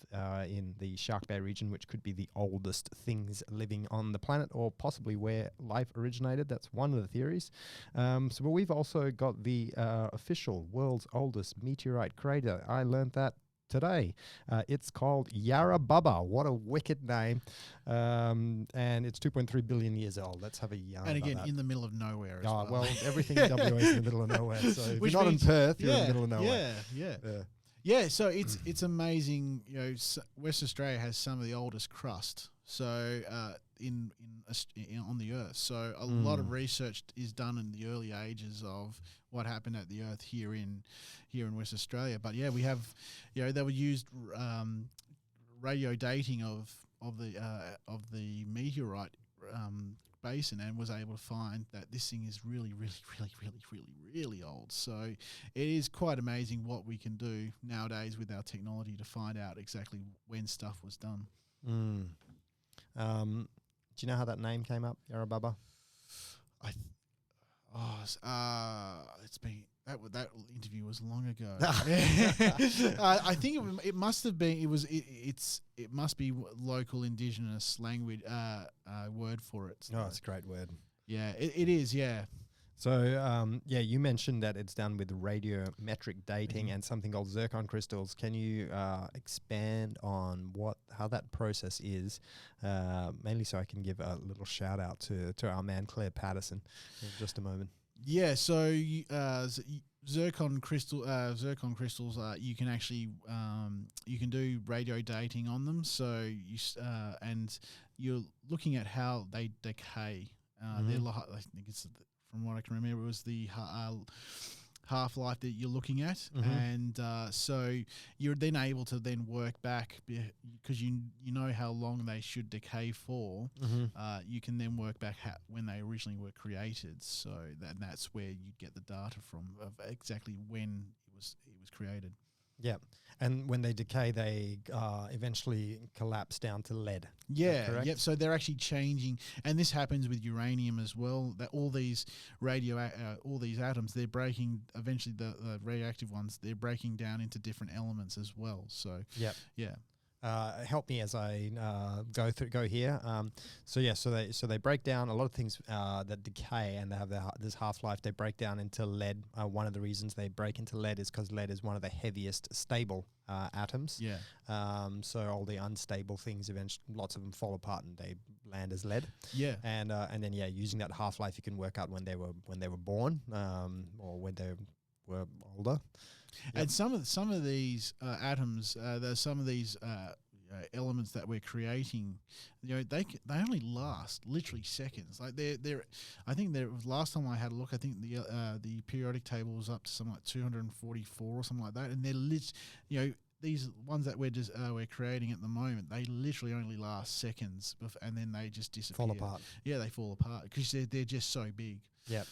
in the Shark Bay region, which could be the oldest things living on the planet, or possibly where life originated. That's one of the theories. But we've also got the official world's oldest meteorite crater. I learned that today. It's called Yarrabubba. What a wicked name. And it's 2.3 billion years old. Let's have a yarn. And again, about that. in the middle of nowhere as well, everything in WA is in the middle of nowhere. So if you're not in Perth, you're in the middle of nowhere. Yeah, so it's amazing. West Australia has some of the oldest crust. So on the Earth. So a lot of research is done in the early ages of what happened at the Earth here in West Australia. But yeah, we have, they were used radio dating of the meteorite basin, and was able to find that this thing is really, really, really, really, really, really old. So it is quite amazing what we can do nowadays with our technology to find out exactly when stuff was done. Do you know how that name came up, Yarrabubba? It's been that interview was long ago. I think it must have been. It must be local indigenous language word for it. So. Oh, it's a great word. Yeah, it is. Yeah. So, you mentioned that it's done with radiometric dating and something called zircon crystals. Can you expand on how that process is, mainly so I can give a little shout out to our man Clair Patterson in just a moment? Yeah, so zircon crystals, you can actually you can do radio dating on them. So and you're looking at how they decay. I think it's from what I can remember, it was the half-life that you're looking at, and so you're then able to then work back because you know how long they should decay for. You can then work back when they originally were created. So that's where you get the data from of exactly when it was created. Yeah, and when they decay, they eventually collapse down to lead. Yeah, yep. So they're actually changing, and this happens with uranium as well. That all these all these atoms, they're breaking. Eventually, the radioactive ones, they're breaking down into different elements as well. So yeah. Help me as I go here. So they break down a lot of things that decay, and they have this half-life. They break down into lead. One of the reasons they break into lead is because lead is one of the heaviest stable atoms. Yeah. So all the unstable things, eventually, lots of them fall apart and they land as lead. Yeah. And then using that half-life, you can work out when they were born, or when they were older. Yep. And some of these atoms, there's some of these elements that we're creating, they only last literally seconds. Like they're I think there was last time I had a look. I think the periodic table was up to something like 244 or something like that, and they're these ones that we're creating at the moment, they literally only last seconds, and then they just disappear. Fall apart. Yeah, they fall apart because they're just so big. Yep.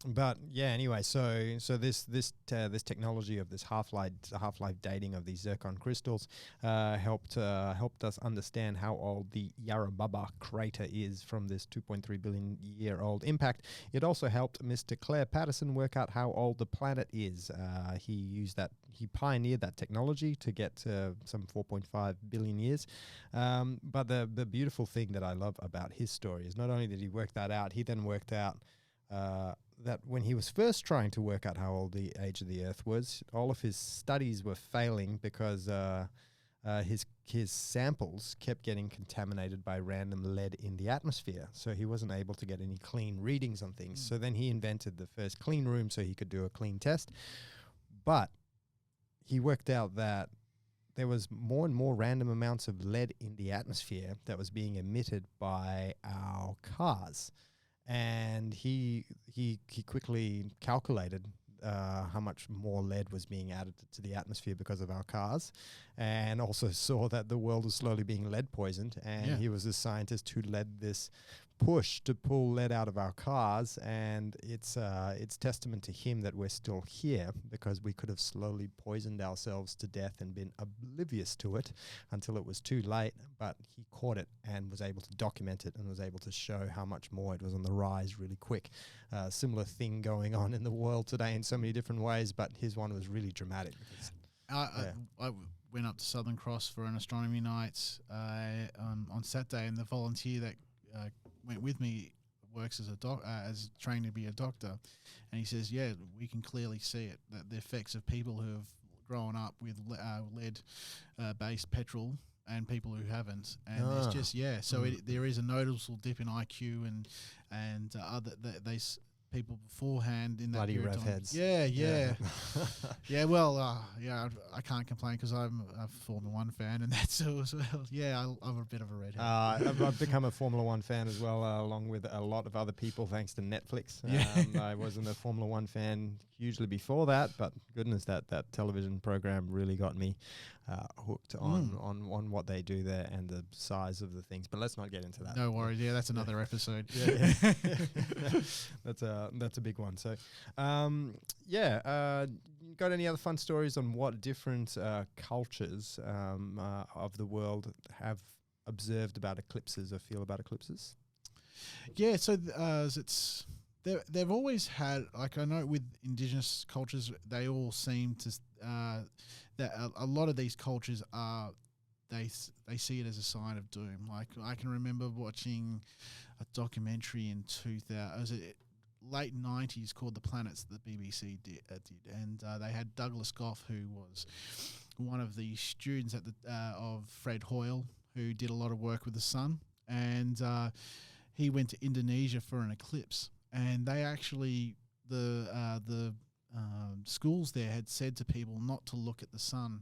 But yeah, anyway, so this technology of this half-life dating of these zircon crystals helped us understand how old the Yarrabubba crater is from this 2.3 billion year old impact. It also helped Mr. Clair Patterson work out how old the planet is. He pioneered that technology to get some 4.5 billion years. But the beautiful thing that I love about his story is not only did he work that out, he then worked out that when he was first trying to work out how old the age of the Earth was, all of his studies were failing because his samples kept getting contaminated by random lead in the atmosphere. So he wasn't able to get any clean readings on things. So then he invented the first clean room so he could do a clean test. But he worked out that there was more and more random amounts of lead in the atmosphere that was being emitted by our cars. And he quickly calculated how much more lead was being added to the atmosphere because of our cars, and also saw that the world was slowly being lead poisoned. And he was a scientist who led this push to pull lead out of our cars, and it's testament to him that we're still here, because we could have slowly poisoned ourselves to death and been oblivious to it until it was too late. But he caught it and was able to document it and was able to show how much more it was on the rise really quick. Similar thing going on in the world today in so many different ways, but his one was really dramatic. I went up to Southern Cross for an astronomy night on Saturday, and the volunteer that went with me works as as trained to be a doctor, and he says, yeah, we can clearly see it, that the effects of people who have grown up with lead based petrol and people who haven't, and there's just there is a noticeable dip in IQ and other people beforehand in that bloody period rev of time. heads. Yeah. Well, I can't complain because I'm a Formula One fan, and that's as well. Yeah, I'm a bit of a redhead. I've become a Formula One fan as well, along with a lot of other people, thanks to Netflix. I wasn't a Formula One fan hugely before that, but goodness, that television program really got me hooked on what they do there and the size of the things. But let's not get into that. No worries. Yeah, that's another episode. That's a big one. So, got any other fun stories on what different cultures of the world have observed about eclipses or feel about eclipses? Yeah, so they've always had, like, I know with indigenous cultures, they all seem to that a lot of these cultures are they see it as a sign of doom. Like, I can remember watching a documentary in 2000, late 90s, called The Planets, that the BBC did, and they had Douglas Gough, who was one of the students at of Fred Hoyle, who did a lot of work with the sun, and he went to Indonesia for an eclipse, and they actually the schools there had said to people not to look at the sun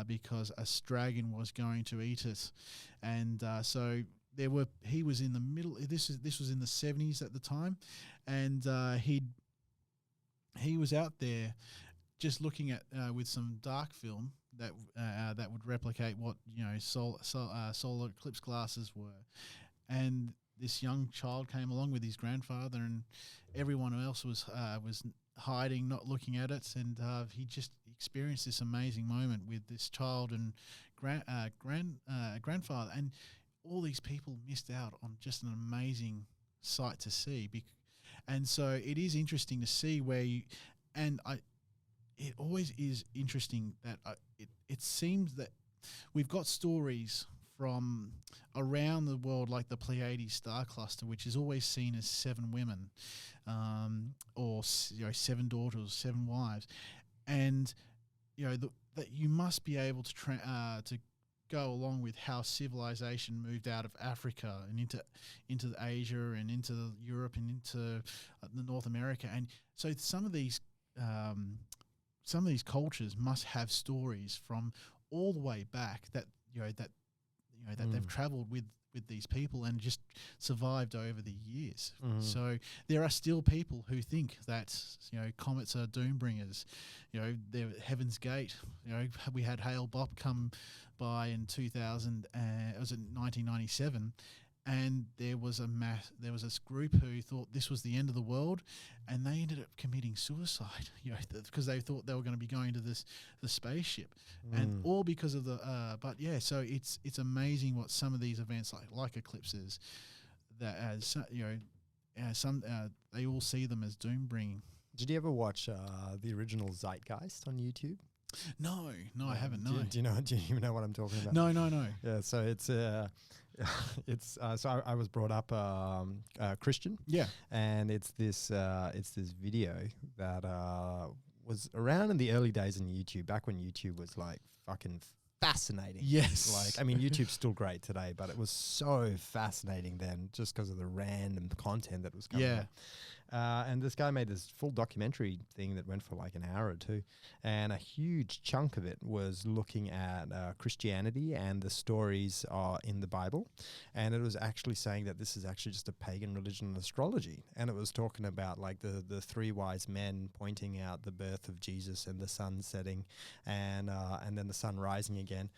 because a dragon was going to eat it, and so he was in the middle. This was in the 70s at the time, and he was out there just looking at with some dark film that would replicate what solar eclipse glasses were, and this young child came along with his grandfather, and everyone else was hiding, not looking at it, and he just experienced this amazing moment with this child and grandfather, and all these people missed out on just an amazing sight to see. And so it is interesting to see it always is interesting that it seems that we've got stories from around the world, like the Pleiades star cluster, which is always seen as 7 women, or 7 daughters, 7 wives, and that you must be able to go along with how civilization moved out of Africa and into Asia and into Europe and into North America, and so some of these some of these cultures must have stories from all the way back that they've travelled with these people and just survived over the years. So there are still people who think that comets are doom bringers. They're Heaven's Gate. We had Hale-Bopp come by in 1997. And there was this group who thought this was the end of the world, and they ended up committing suicide, because they thought they were going to be going to the spaceship, and all because of the. So it's amazing what some of these events like eclipses, that they all see them as doom bringing. Did you ever watch the original Zeitgeist on YouTube? No, I haven't. No. Do you even know what I'm talking about? No. Yeah, so it's so I was brought up Christian. Yeah, and it's this video that was around in the early days on YouTube, back when YouTube was like fucking fascinating. Yes, like I mean, YouTube's still great today, but it was so fascinating then, just because of the random content that was coming up. And this guy made this full documentary thing that went for like an hour or two, and a huge chunk of it was looking at Christianity and the stories in the Bible, and it was actually saying that this is actually just a pagan religion and astrology, and it was talking about like the three wise men pointing out the birth of Jesus and the sun setting, and then the sun rising again.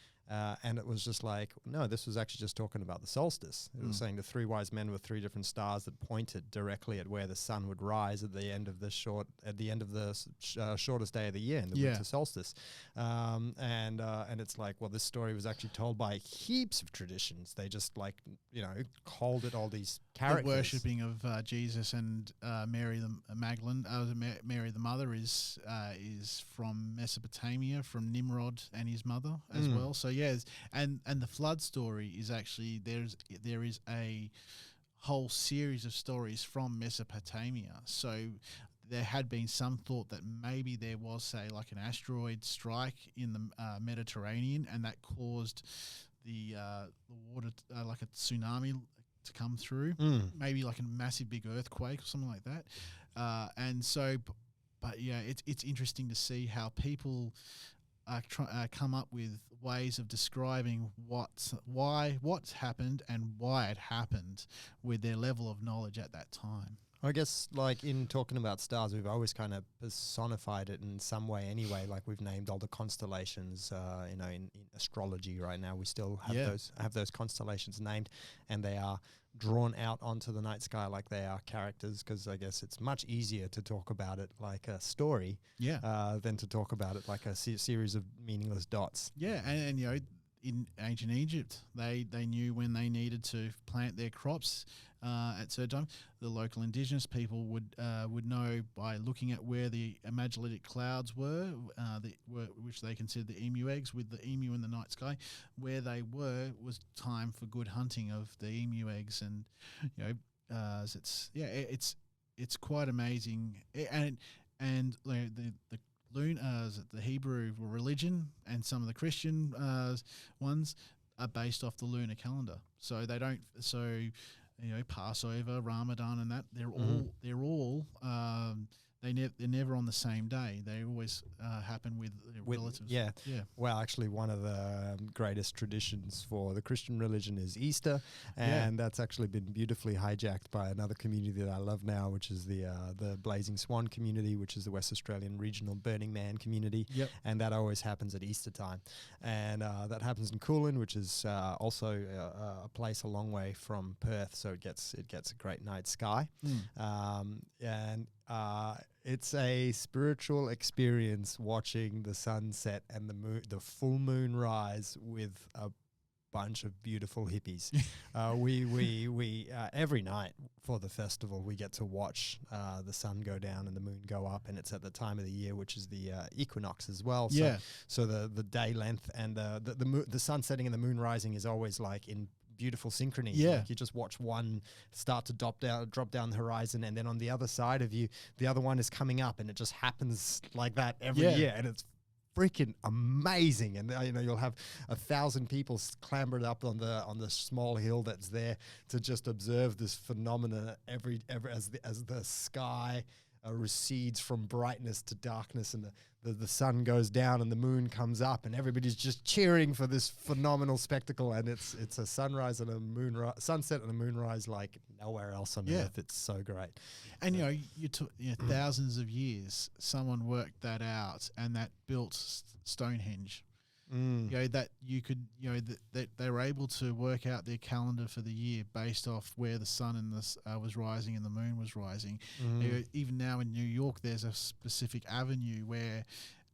And it was just like, no, this was actually just talking about the solstice. It was saying the three wise men were three different stars that pointed directly at where the sun would rise at the end of the shortest day of the year, in the winter solstice. And it's like, well, this story was actually told by heaps of traditions. They just called it all these characters. The worshipping of Jesus and Mary the Magdalene, Mary the mother is from Mesopotamia, from Nimrod and his mother as well. So yes, and the flood story is actually there is a whole series of stories from Mesopotamia. So there had been some thought that maybe there was, say, like an asteroid strike in the Mediterranean, and that caused the water, like a tsunami, to come through. Maybe like a massive big earthquake or something like that. But it's interesting to see how people come up with ways of describing what's happened and why it happened with their level of knowledge at that time. I guess, like, in talking about stars, we've always kind of personified it in some way anyway. Like, we've named all the constellations, in astrology right now. We still have those constellations named, and they are drawn out onto the night sky like they are characters, because I guess it's much easier to talk about it like a story than to talk about it like a series of meaningless dots. Yeah, and in ancient Egypt, they knew when they needed to plant their crops at certain time. The local indigenous people would know by looking at where the Magellanic clouds were, which they considered the emu eggs, with the emu in the night sky. Where they was time for good hunting of the emu eggs, and it's quite amazing. And the Hebrew religion and some of the Christian ones are based off the lunar calendar. So they don't. So Passover, Ramadan, and that they're all they're never on the same day. They always happen with relatives. Yeah. Well, actually, one of the greatest traditions for the Christian religion is Easter, and that's actually been beautifully hijacked by another community that I love now, which is the Blazing Swan community, which is the West Australian regional Burning Man community. Yep. And that always happens at Easter time, and that happens in Coolin, which is also a place a long way from Perth, so it gets a great night sky, it's a spiritual experience watching the sunset and the full moon rise with a bunch of beautiful hippies. We every night for the festival we get to watch the sun go down and the moon go up, and it's at the time of the year which is the equinox as well. So the day length and the sun setting and the moon rising is always like in beautiful synchrony. Like you just watch one start to drop down the horizon, and then on the other side of you the other one is coming up, and it just happens like that every year, and it's freaking amazing. And you'll have 1,000 people clambered up on the small hill that's there to just observe this phenomena every as the sky recedes from brightness to darkness, and the sun goes down and the moon comes up, and everybody's just cheering for this phenomenal spectacle. And it's a sunrise and a sunset and a moonrise like nowhere else on Earth. It's so great. And you took thousands of years, someone worked that out, and that built Stonehenge. That you could, that they were able to work out their calendar for the year based off where the sun and was rising and the moon was rising. Even now in New York, there's a specific avenue where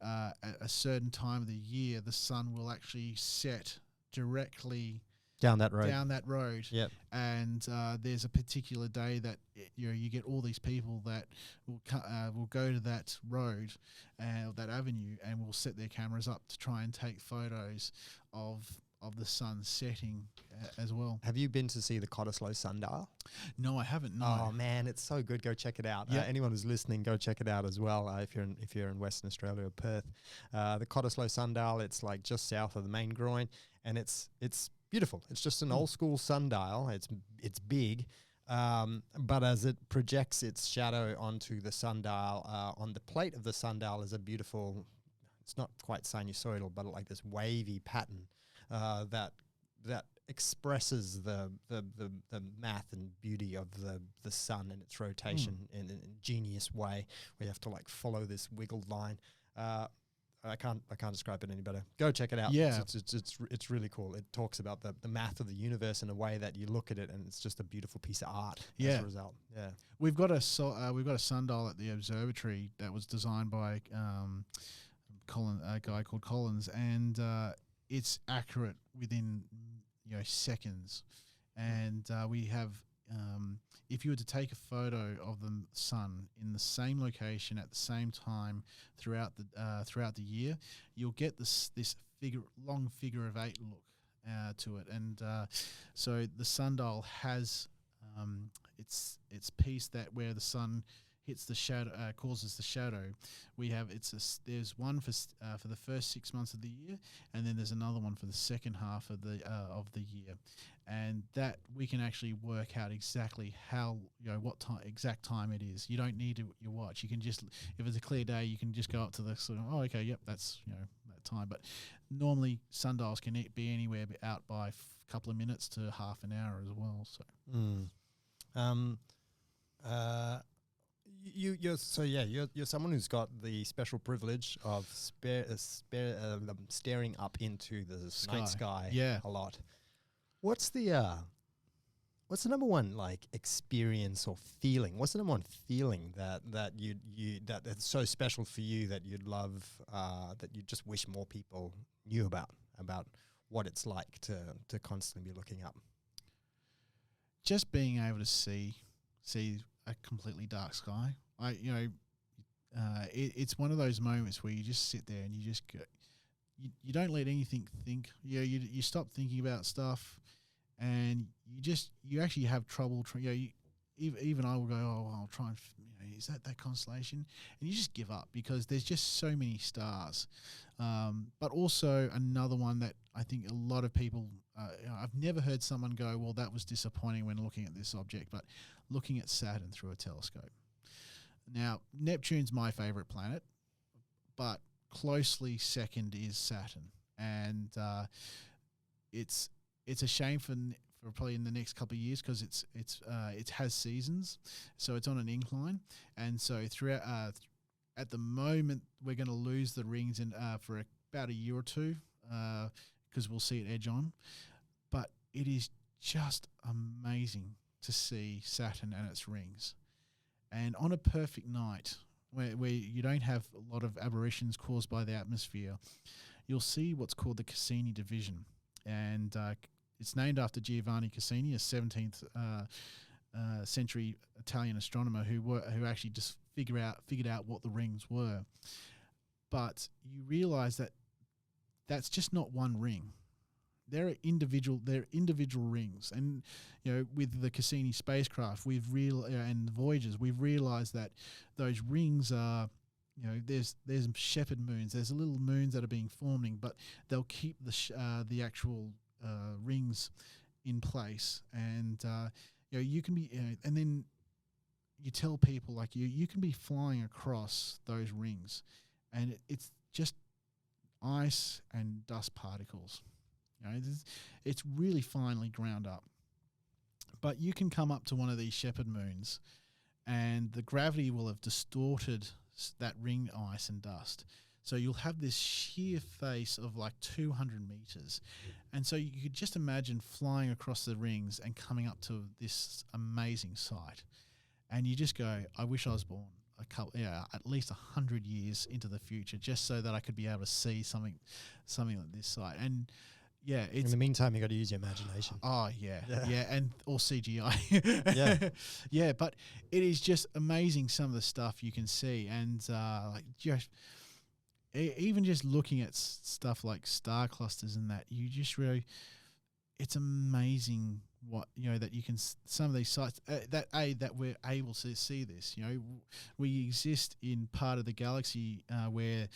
at a certain time of the year, the sun will actually set directly down that road. Yep. And there's a particular day that you get all these people that will go to that road, that avenue, and will set their cameras up to try and take photos of the sun setting as well. Have you been to see the Cottesloe sundial? No, I haven't. No. Oh man, it's so good. Go check it out. Yep. Anyone who's listening, go check it out as well. If you're in Western Australia or Perth, the Cottesloe sundial. It's like just south of the main groin, and it's beautiful. It's just an old school sundial. It's big, but as it projects its shadow onto the sundial, on the plate of the sundial is a beautiful. It's not quite sinusoidal, but like this wavy pattern that expresses the math and beauty of the sun and its rotation in an ingenious way. We have to like follow this wiggled line. I can't describe it any better. Go check it out. Yeah, it's really cool. It talks about the math of the universe in a way that you look at it and it's just a beautiful piece of art as a result. Yeah, we've got a sundial at the observatory that was designed by a guy called Collins, and it's accurate within seconds. And we have. If you were to take a photo of the sun in the same location at the same time throughout the year, you'll get this long figure of 8 look to it. And so the sundial has its piece that where the sun hits the shadow, causes the shadow. There's one for the first 6 months of the year, and then there's another one for the second half of the year, and that we can actually work out exactly how what exact time it is. You don't need your watch. You can just, if it's a clear day, you can just go up to the sort of, okay, yep, that's that time. But normally sundials can be anywhere out by a couple of minutes to half an hour as well. So. You're someone who's got the special privilege of staring up into the night sky a lot. What's the number one like experience or feeling? What's the number one feeling that that's so special for you that you'd love that you just wish more people knew about what it's like to constantly be looking up? Just being able to see a completely dark sky. It's one of those moments where you just sit there and you just go, you don't let anything think. You stop thinking about stuff, and you actually have trouble. Even I will go, I'll try and is that constellation, and you just give up because there's just so many stars. But also another one that I think a lot of people, I've never heard someone go, well, that was disappointing when looking at this object, but looking at Saturn through a telescope. Now, Neptune's my favorite planet, but closely second is Saturn, and it's a shame for probably in the next couple of years because it has seasons, so it's on an incline, and so throughout at the moment we're going to lose the rings for about a year or two because we'll see it edge on, but it is just amazing to see Saturn and its rings, and on a perfect night where you don't have a lot of aberrations caused by the atmosphere, you'll see what's called the Cassini division, and it's named after Giovanni Cassini, a 17th century Italian astronomer who actually just figured out what the rings were. But you realise that that's just not one ring. They're individual rings, and with the Cassini spacecraft, and the Voyagers, we've realised that those rings are, there's shepherd moons, there's little moons that are being forming, but they'll keep the actual rings in place, and you can be, and then you tell people like you can be flying across those rings, and it's just ice and dust particles. It's really finely ground up. But you can come up to one of these shepherd moons, and the gravity will have distorted that ring ice and dust. So you'll have this sheer face of like 200 meters. And so you could just imagine flying across the rings and coming up to this amazing sight. And you just go, I wish I was born at least 100 years into the future, just so that I could be able to see something like this sight. And yeah, it's in the meantime, you got to use your imagination. Oh yeah, and or CGI. Yeah. Yeah, but it is just amazing some of the stuff you can see, and like just even just looking at stuff like star clusters and that, you just really, it's amazing what that you can some of these sites that we're able to see this. We exist in part of the galaxy where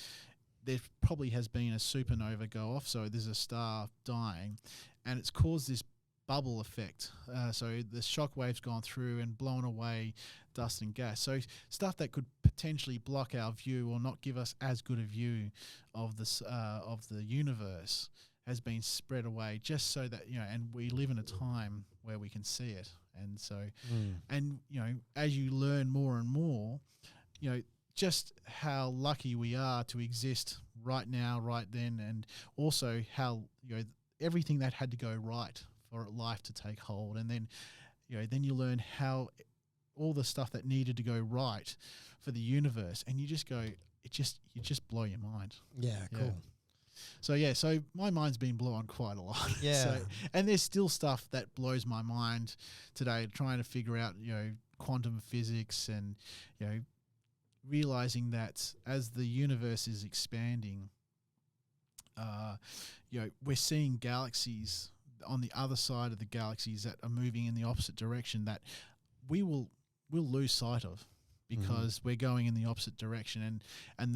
there probably has been a supernova go off, so there's a star dying, and it's caused this bubble effect. So the shock wave's gone through and blown away dust and gas. So stuff that could potentially block our view or not give us as good a view of the universe has been spread away, just so that and we live in a time where we can see it. And so, and as you learn more and more, just how lucky we are to exist right now, right then, and also how everything that had to go right for life to take hold, and then then you learn how all the stuff that needed to go right for the universe, and you just go, you just blow your mind. Yeah, cool. So my mind's been blown quite a lot. Yeah. And there's still stuff that blows my mind today, trying to figure out quantum physics and realizing that as the universe is expanding, we're seeing galaxies on the other side of the galaxies that are moving in the opposite direction that we'll lose sight of because we're going in the opposite direction, and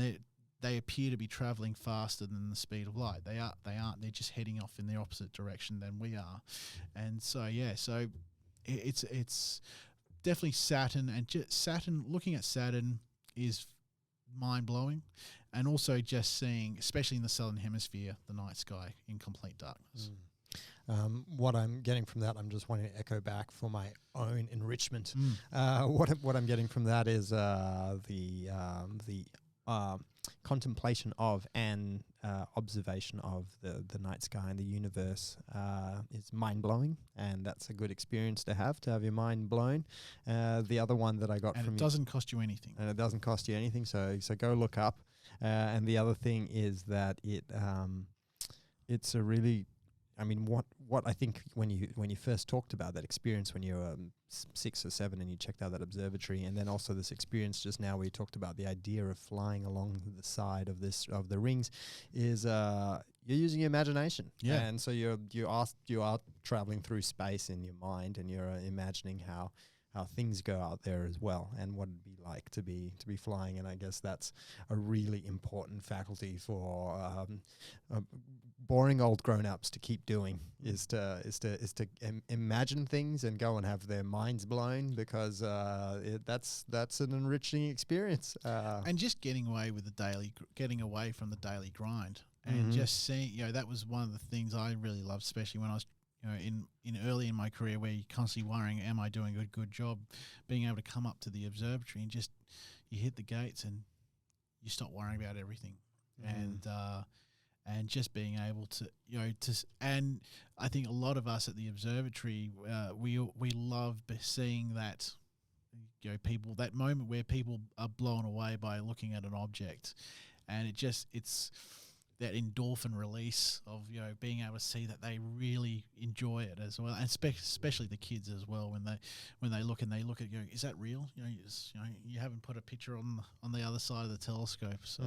they appear to be traveling faster than the speed of light. They aren't. They're just heading off in the opposite direction than we are, and so it's definitely Saturn, and Saturn. Looking at Saturn is mind-blowing, and also just seeing, especially in the southern hemisphere, the night sky in complete darkness. What I'm getting from that, I'm just wanting to echo back for my own enrichment. What I'm getting from that is the contemplation of and observation of the night sky and the universe is mind-blowing, and that's a good experience to have your mind blown. The other one that I got from it doesn't cost you anything. And it doesn't cost you anything, so go look up. And the other thing is that it's a really, I mean, what I think when you first talked about that experience when you were 6 or 7 and you checked out that observatory, and then also this experience just now where you talked about the idea of flying along the side of the rings, is you're using your imagination. Yeah. And so you are traveling through space in your mind, and you're imagining how things go out there as well, and what it'd be like to be flying. And I guess that's a really important faculty for boring old grown-ups to keep doing, is to imagine things and go and have their minds blown, because that's an enriching experience. And just getting away from the daily grind, and just seeing, that was one of the things I really loved, especially when I was in early in my career, where you're constantly worrying, am I doing a good job? Being able to come up to the observatory and just you hit the gates and you stop worrying about everything, and just being able to and I think a lot of us at the observatory, we love seeing that people, that moment where people are blown away by looking at an object, and it's that endorphin release of being able to see that they really enjoy it as well, and especially the kids as well, when they look at is that real? You haven't put a picture on the other side of the telescope, so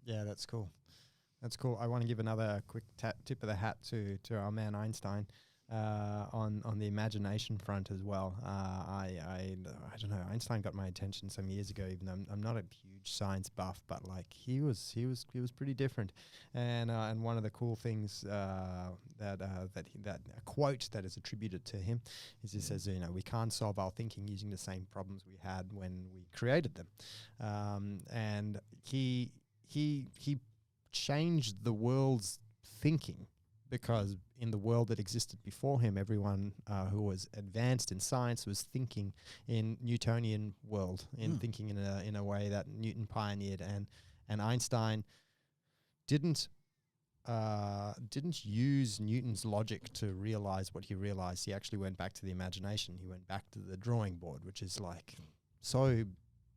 yeah, that's cool. I want to give another quick tip of the hat to our man Einstein. on the imagination front as well. I don't know. Einstein got my attention some years ago. Even though I'm not a huge science buff, but like he was pretty different. And one of the cool things that a quote that is attributed to him is he says, we can't solve our thinking using the same problems we had when we created them. And he changed the world's thinking, because in the world that existed before him, everyone who was advanced in science was thinking in Newtonian world, thinking in a way that Newton pioneered, and Einstein didn't use Newton's logic to realize what he realized. He actually went back to the imagination. He went back to the drawing board, which is like so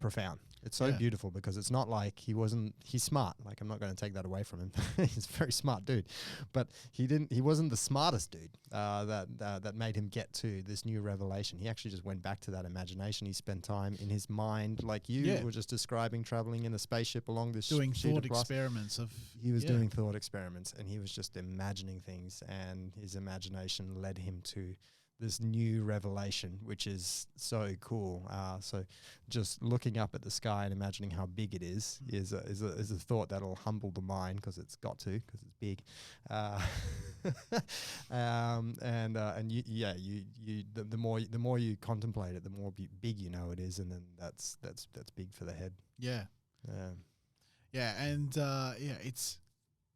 profound. It's so beautiful, because it's not like he's smart. Like, I'm not going to take that away from him. He's a very smart dude, but he wasn't the smartest dude that made him get to this new revelation. He actually just went back to that imagination. He spent time in his mind, like you were just describing, traveling in a spaceship along this doing thought experiments he was doing thought experiments, and he was just imagining things, and his imagination led him to this new revelation, which is so cool. So just looking up at the sky and imagining how big it is a thought that'll humble the mind, because it's big. The more you contemplate it, the more big you know it is, and then that's big for the head.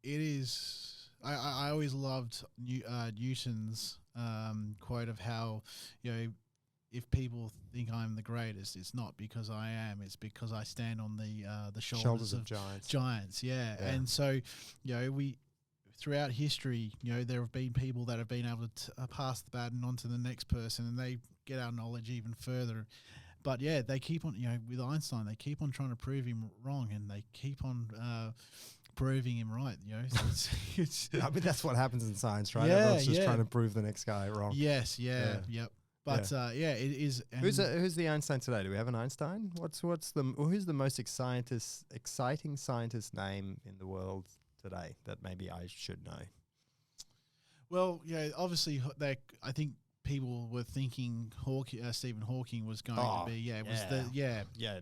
It is. I always loved Newton's quote of how, if people think I'm the greatest, it's not because I am, it's because I stand on the shoulders of giants. And so, we throughout history, there have been people that have been able to pass the baton on to the next person, and they get our knowledge even further. But they keep on, with Einstein, they keep on trying to prove him wrong, and they keep on proving him right. I mean, that's what happens in science, right? Everyone's just trying to prove the next guy wrong. Yes, yep. But it is. Who's the Einstein today? Do we have an Einstein? Who's the most exciting scientist name in the world today that maybe I should know? Well, obviously I think people were thinking Stephen Hawking was going to be. He was.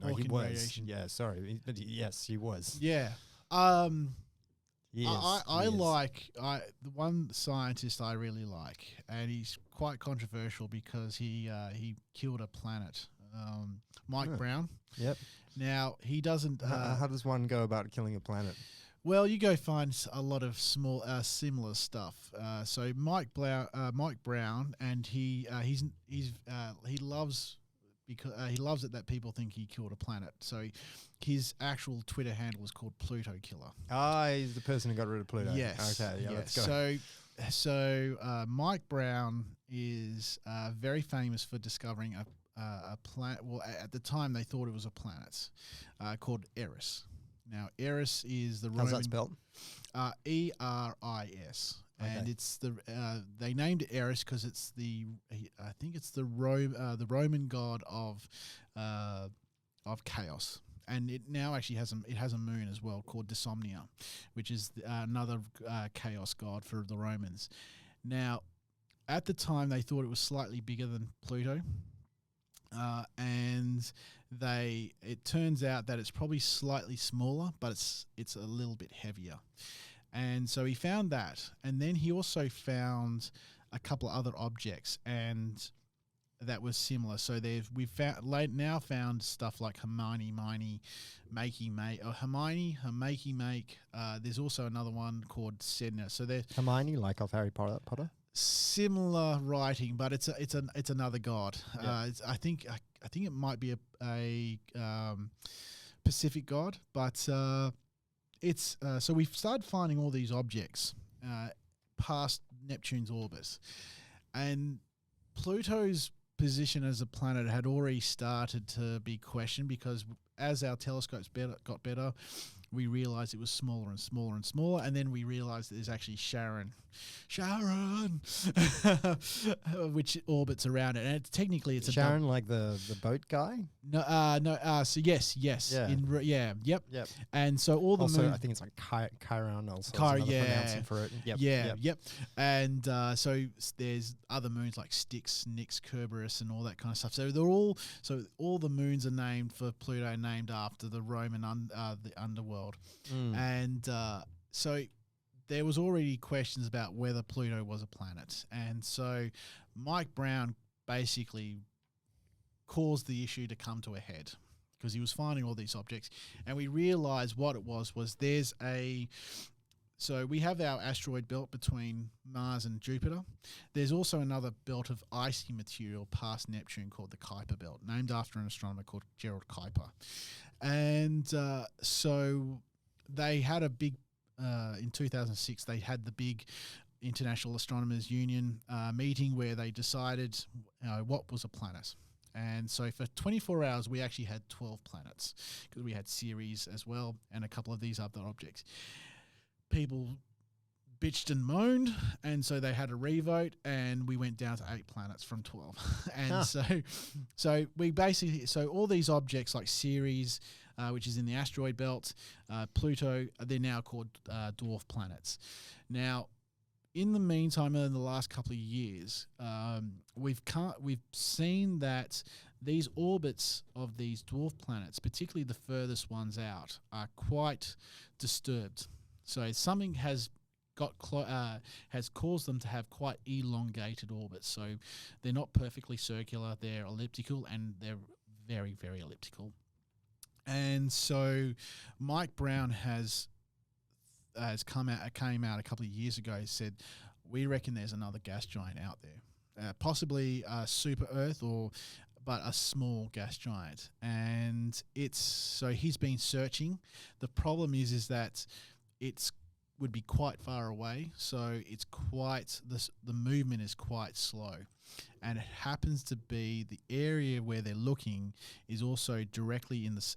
Radiation. Yeah, sorry, but yes, he was. Yeah. I like the one scientist I really like, and he's quite controversial because he killed a planet. Mike Brown. Yep. Now he doesn't. How does one go about killing a planet? Well, you go find a lot of small similar stuff. So Mike Brown, and he loves. Because he loves it that people think he killed a planet. So his actual Twitter handle is called Pluto Killer. He's the person who got rid of Pluto. Yes. Okay, let's go. So Mike Brown is very famous for discovering a planet. Well, at the time they thought it was a planet called Eris. Now, Eris is the Roman... How's that spelled? Eris. And it's they named it Eris because it's I think it's the Roman god of chaos, and it now actually has a moon as well called Dysomnia, which is another chaos god for the Romans. Now, at the time they thought it was slightly bigger than Pluto, and it turns out that it's probably slightly smaller, but it's a little bit heavier. And so he found that, and then he also found a couple of other objects, and that was similar. So we've now found stuff like Hermione, Makey, Make, or Hermione, Makey, Make. There's also another one called Sedna. So there's Hermione, like of Harry Potter. Similar writing, but it's another god. Yeah. I think it might be a Pacific god, but. So we've started finding all these objects past Neptune's orbit, and Pluto's position as a planet had already started to be questioned, because as our telescopes got better, we realized it was smaller and smaller and smaller, and then we realized that there's actually Charon, which orbits around it, and technically it's Charon, like the boat guy. So yes. Yeah. Yep. Yep. And so all the Also, moon, I think it's like Chiron also. Chir- Is another yeah. pronouncing for it. Yep. Yep. And so there's other moons like Styx, Nix, Kerberos, and all that kind of stuff. So all the moons are named for Pluto, named after the Roman the underworld. And so there was already questions about whether Pluto was a planet, and so Mike Brown basically caused the issue to come to a head because he was finding all these objects, and we realized what it was so we have our asteroid belt between Mars and Jupiter. There's also another belt of icy material past Neptune called the Kuiper Belt, named after an astronomer called Gerald Kuiper. And so they had a big, in 2006, they had the big International Astronomers Union meeting where they decided what was a planet. And so for 24 hours, we actually had 12 planets because we had Ceres as well and a couple of these other objects. People bitched and moaned, and so they had a revote, and we went down to 8 planets from 12. And so we basically, all these objects like Ceres, which is in the asteroid belt, Pluto, they're now called dwarf planets. Now, in the meantime, in the last couple of years, we've seen that these orbits of these dwarf planets, particularly the furthest ones out, are quite disturbed. So something has caused them to have quite elongated orbits. So they're not perfectly circular; they're elliptical, and they're very, very elliptical. And so Mike Brown came out a couple of years ago, said, we reckon there's another gas giant out there, possibly a super Earth but a small gas giant. And he's been searching. The problem is that would be quite far away, so it's the movement is quite slow. And it happens to be the area where they're looking is also directly in the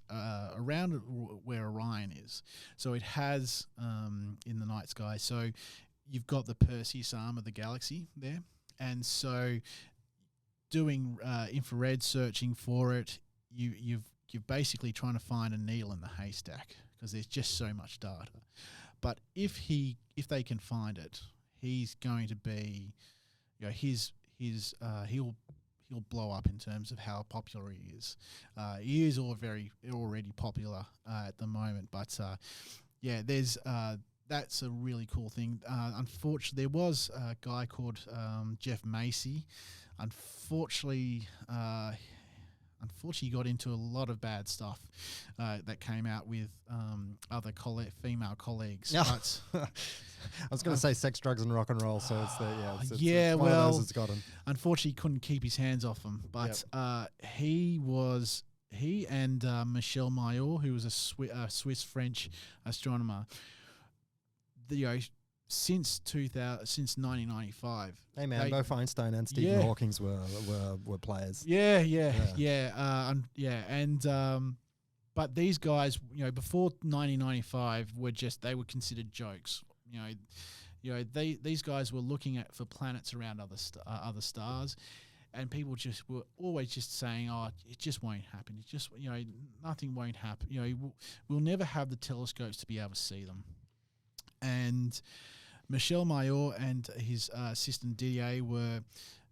around where Orion is. So it has in the night sky. So you've got the Perseus arm of the galaxy there, and so doing infrared searching for it, you're basically trying to find a needle in the haystack because there's just so much data. But if they can find it, he's going to be, he'll blow up in terms of how popular he is. He is already popular at the moment, but that's a really cool thing. Unfortunately, there was a guy called Jeff Macy. Unfortunately, he got into a lot of bad stuff that came out with other female colleagues. No. But I was going to say sex, drugs, and rock and roll. So it's one of those it's gotten. Unfortunately, he couldn't keep his hands off them. But he and Michel Mayor, who was a Swiss-French astronomer, since 1995. Hey man, both Einstein and Stephen Hawking were players. But these guys, before 1995, they were considered jokes. These guys were looking for planets around other stars, and people were always just saying, "Oh, it just won't happen. It just nothing won't happen. We'll never have the telescopes to be able to see them." And Michel Mayor and his assistant Didier were,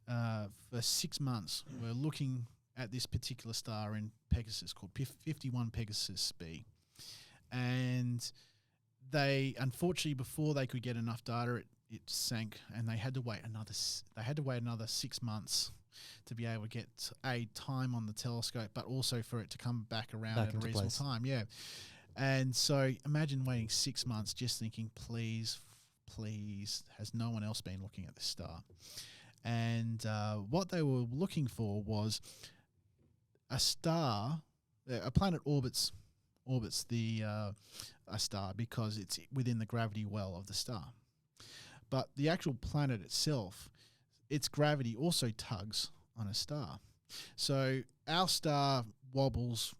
for 6 months, were looking at this particular star in Pegasus called 51 Pegasus b. And they, unfortunately, before they could get enough data, it sank, and they had to wait another 6 months to be able to get time on the telescope, but also for it to come back around at a reasonable time. Yeah. And so imagine waiting 6 months just thinking, please, has no one else been looking at this star? And what they were looking for was a star. A planet orbits a star because it's within the gravity well of the star. But the actual planet itself, its gravity also tugs on a star. So our star wobbles.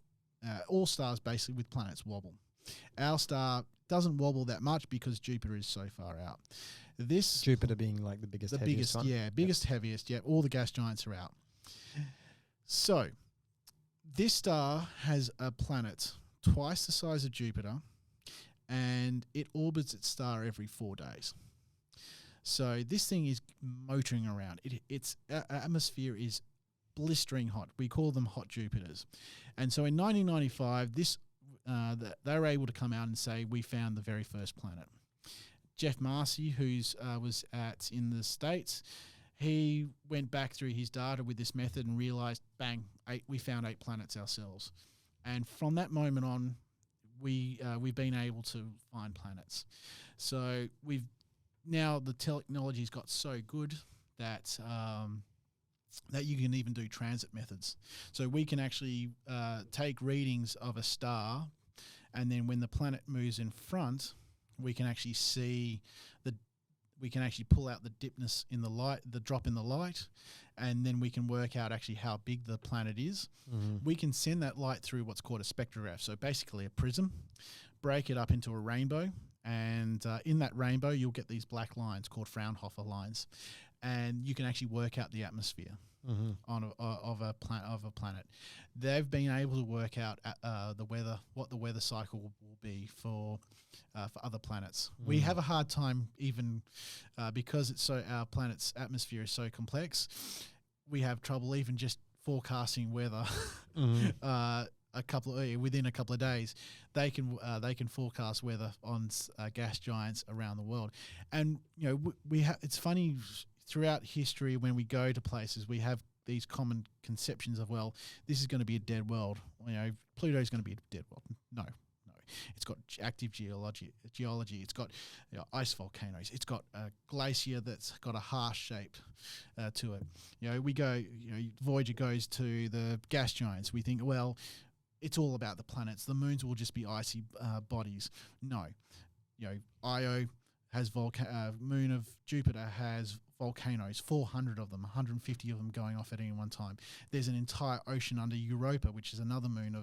All stars basically with planets wobble. Our star doesn't wobble that much because Jupiter is so far out. Jupiter being like the biggest, heaviest one. Heaviest. All the gas giants are out. So This star has a planet twice the size of Jupiter, and it orbits its star every 4 days. So this thing is motoring around. Its atmosphere is blistering hot. We call them hot Jupiters. And so in 1995, they were able to come out and say, we found the very first planet. Jeff Marcy, who's was in the States, he went back through his data with this method and realized, bang, we found 8 planets ourselves. And from that moment on, we've been able to find planets. So now the technology's got so good that that you can even do transit methods. So we can actually take readings of a star, and then when the planet moves in front, we can actually pull out the dipness in the light, the drop in the light, and then we can work out actually how big the planet is. Mm-hmm. We can send that light through what's called a spectrograph, so basically a prism, break it up into a rainbow, and in that rainbow you'll get these black lines called Fraunhofer lines, and you can actually work out the atmosphere of a planet. They've been able to work out what the weather cycle will be for other planets. We have a hard time even because our planet's atmosphere is so complex. We have trouble even just forecasting weather. Within a couple of days, they can forecast weather on gas giants around the world. And it's funny, throughout history when we go to places, we have these common conceptions of, well, this is going to be a dead world. Pluto is going to be a dead world. No. It's got active geology. It's got ice volcanoes. It's got a glacier that's got a harsh shape to it. Voyager goes to the gas giants. We think, well, it's all about the planets. The moons will just be icy bodies. No. Io has moon of Jupiter has volcanoes, 400 of them, 150 of them going off at any one time. There's an entire ocean under Europa, which is another moon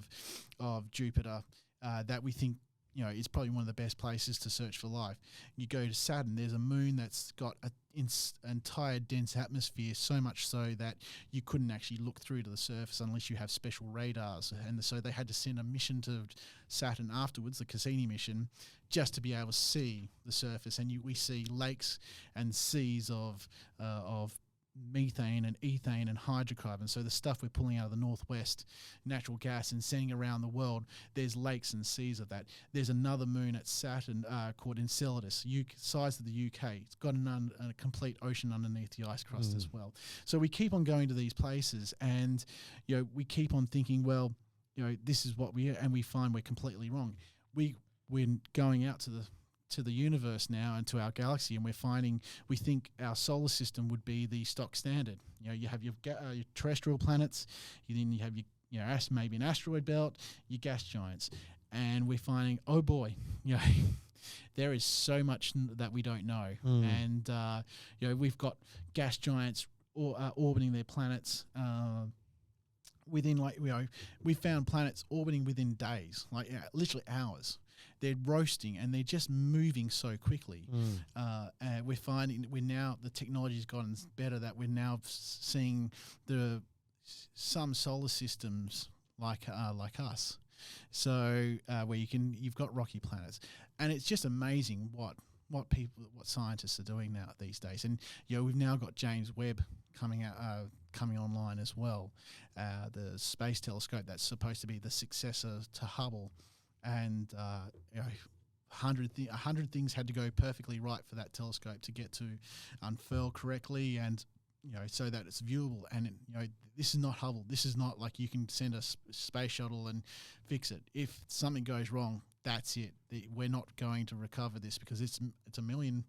of Jupiter, that we think is probably one of the best places to search for life. You go to Saturn, there's a moon that's got an entire dense atmosphere, so much so that you couldn't actually look through to the surface unless you have special radars. And so they had to send a mission to Saturn afterwards, the Cassini mission, just to be able to see the surface. And we see lakes and seas of methane and ethane and hydrocarbons. So the stuff we're pulling out of the northwest, natural gas, and sending around the world, there's lakes and seas of that. There's another moon at Saturn called Enceladus, size of the UK. It's got a complete ocean underneath the ice crust as well. So we keep on going to these places, and we keep on thinking, well, this is what and we find we're completely wrong. We're going out to the universe now and to our galaxy, and we think our solar system would be the stock standard. You have your terrestrial planets, then you have your maybe an asteroid belt, your gas giants, and we're finding, oh boy, there is so much that we don't know. And we've got gas giants orbiting their planets within we found planets orbiting within days, literally hours. They're roasting and they're just moving so quickly. We're finding the technology's gotten better that we're now seeing some solar systems like us. So where you've got rocky planets, and it's just amazing what scientists are doing now these days. And we've now got James Webb coming online as well, the space telescope that's supposed to be the successor to Hubble. And 100 things had to go perfectly right for that telescope to get to unfurl correctly, and so that it's viewable. And this is not Hubble. This is not like you can send a space shuttle and fix it. If something goes wrong, that's it. We're not going to recover this because it's a million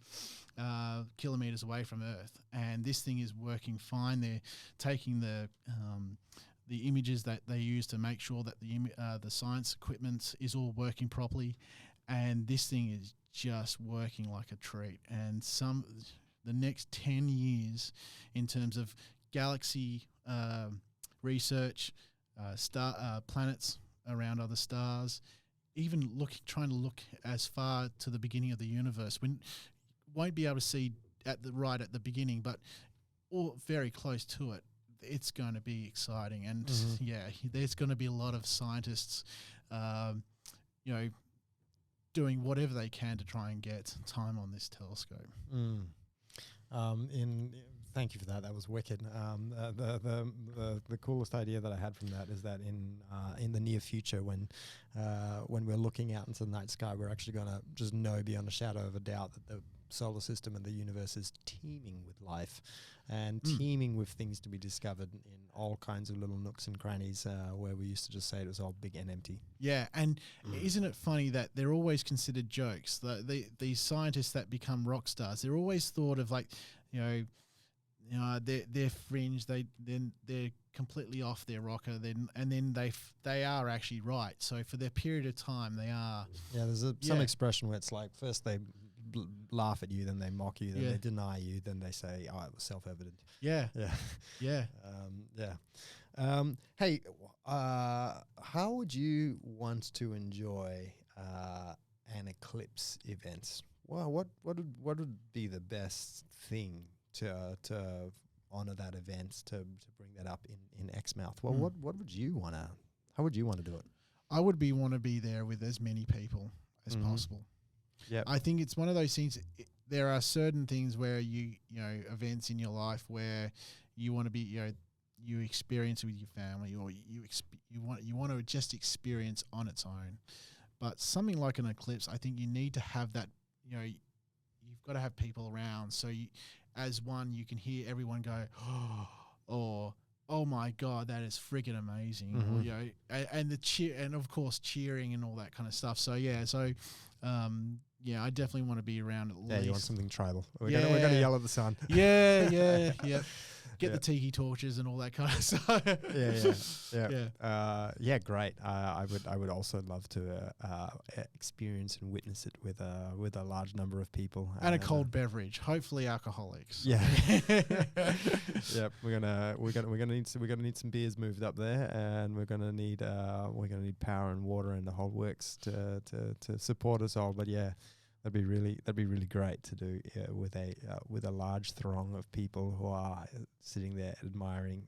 kilometers away from Earth, and this thing is working fine. They're taking the images that they use to make sure that the science equipment is all working properly, and this thing is just working like a treat. And the next 10 years in terms of galaxy research, planets around other stars, even trying to look as far to the beginning of the universe, we won't be able to see at the beginning, but all very close to it. it's going to be exciting, and Mhm. there's going to be a lot of scientists, you know, doing whatever they can to try and get time on this telescope. Mm. Thank you for that. That was wicked. The coolest idea that I had from that is that in the near future, when we're looking out into the night sky, we're actually going to just know beyond a shadow of a doubt that the solar system and the universe is teeming with life and teeming with things to be discovered in all kinds of little nooks and crannies where we used to just say it was all big and empty. Yeah, and isn't it funny that they're always considered jokes? These scientists that become rock stars, they're always thought of like, they're fringe. They're completely off their rocker. Then they are actually right. So for their period of time, they are. Yeah, there's some expression where it's like first they laugh at you, then they mock you, then they deny you, then they say, "Oh, it was self-evident." Yeah, yeah. Hey, how would you want to enjoy an eclipse event? Well, what would be the best thing to honor that event, to bring that up in Exmouth? Well, what would you wanna? How would you want to do it? I would want to be there with as many people as possible. Yeah, I think it's one of those things. There are certain things where events in your life where you want to be, you experience it with your family, or you want to just experience on its own. But something like an eclipse, I think you need to have that. You've got to have people around, so as one, you can hear everyone go, or "Oh my God, that is freaking amazing!" Or, and the cheer, and of course cheering and all that kind of stuff. So I definitely want to be around at least. Yeah, you want something tribal. We're gonna yell at the sun. Yeah. Get the tiki torches and all that kind of stuff. Yeah, great. I would also love to experience and witness it with a large number of people and a cold beverage, hopefully alcoholics. Yeah. Yep. We're gonna need some beers moved up there, and we're gonna need power and water and the whole works to support us all. But yeah. That'd be really great to do with a large throng of people who are sitting there admiring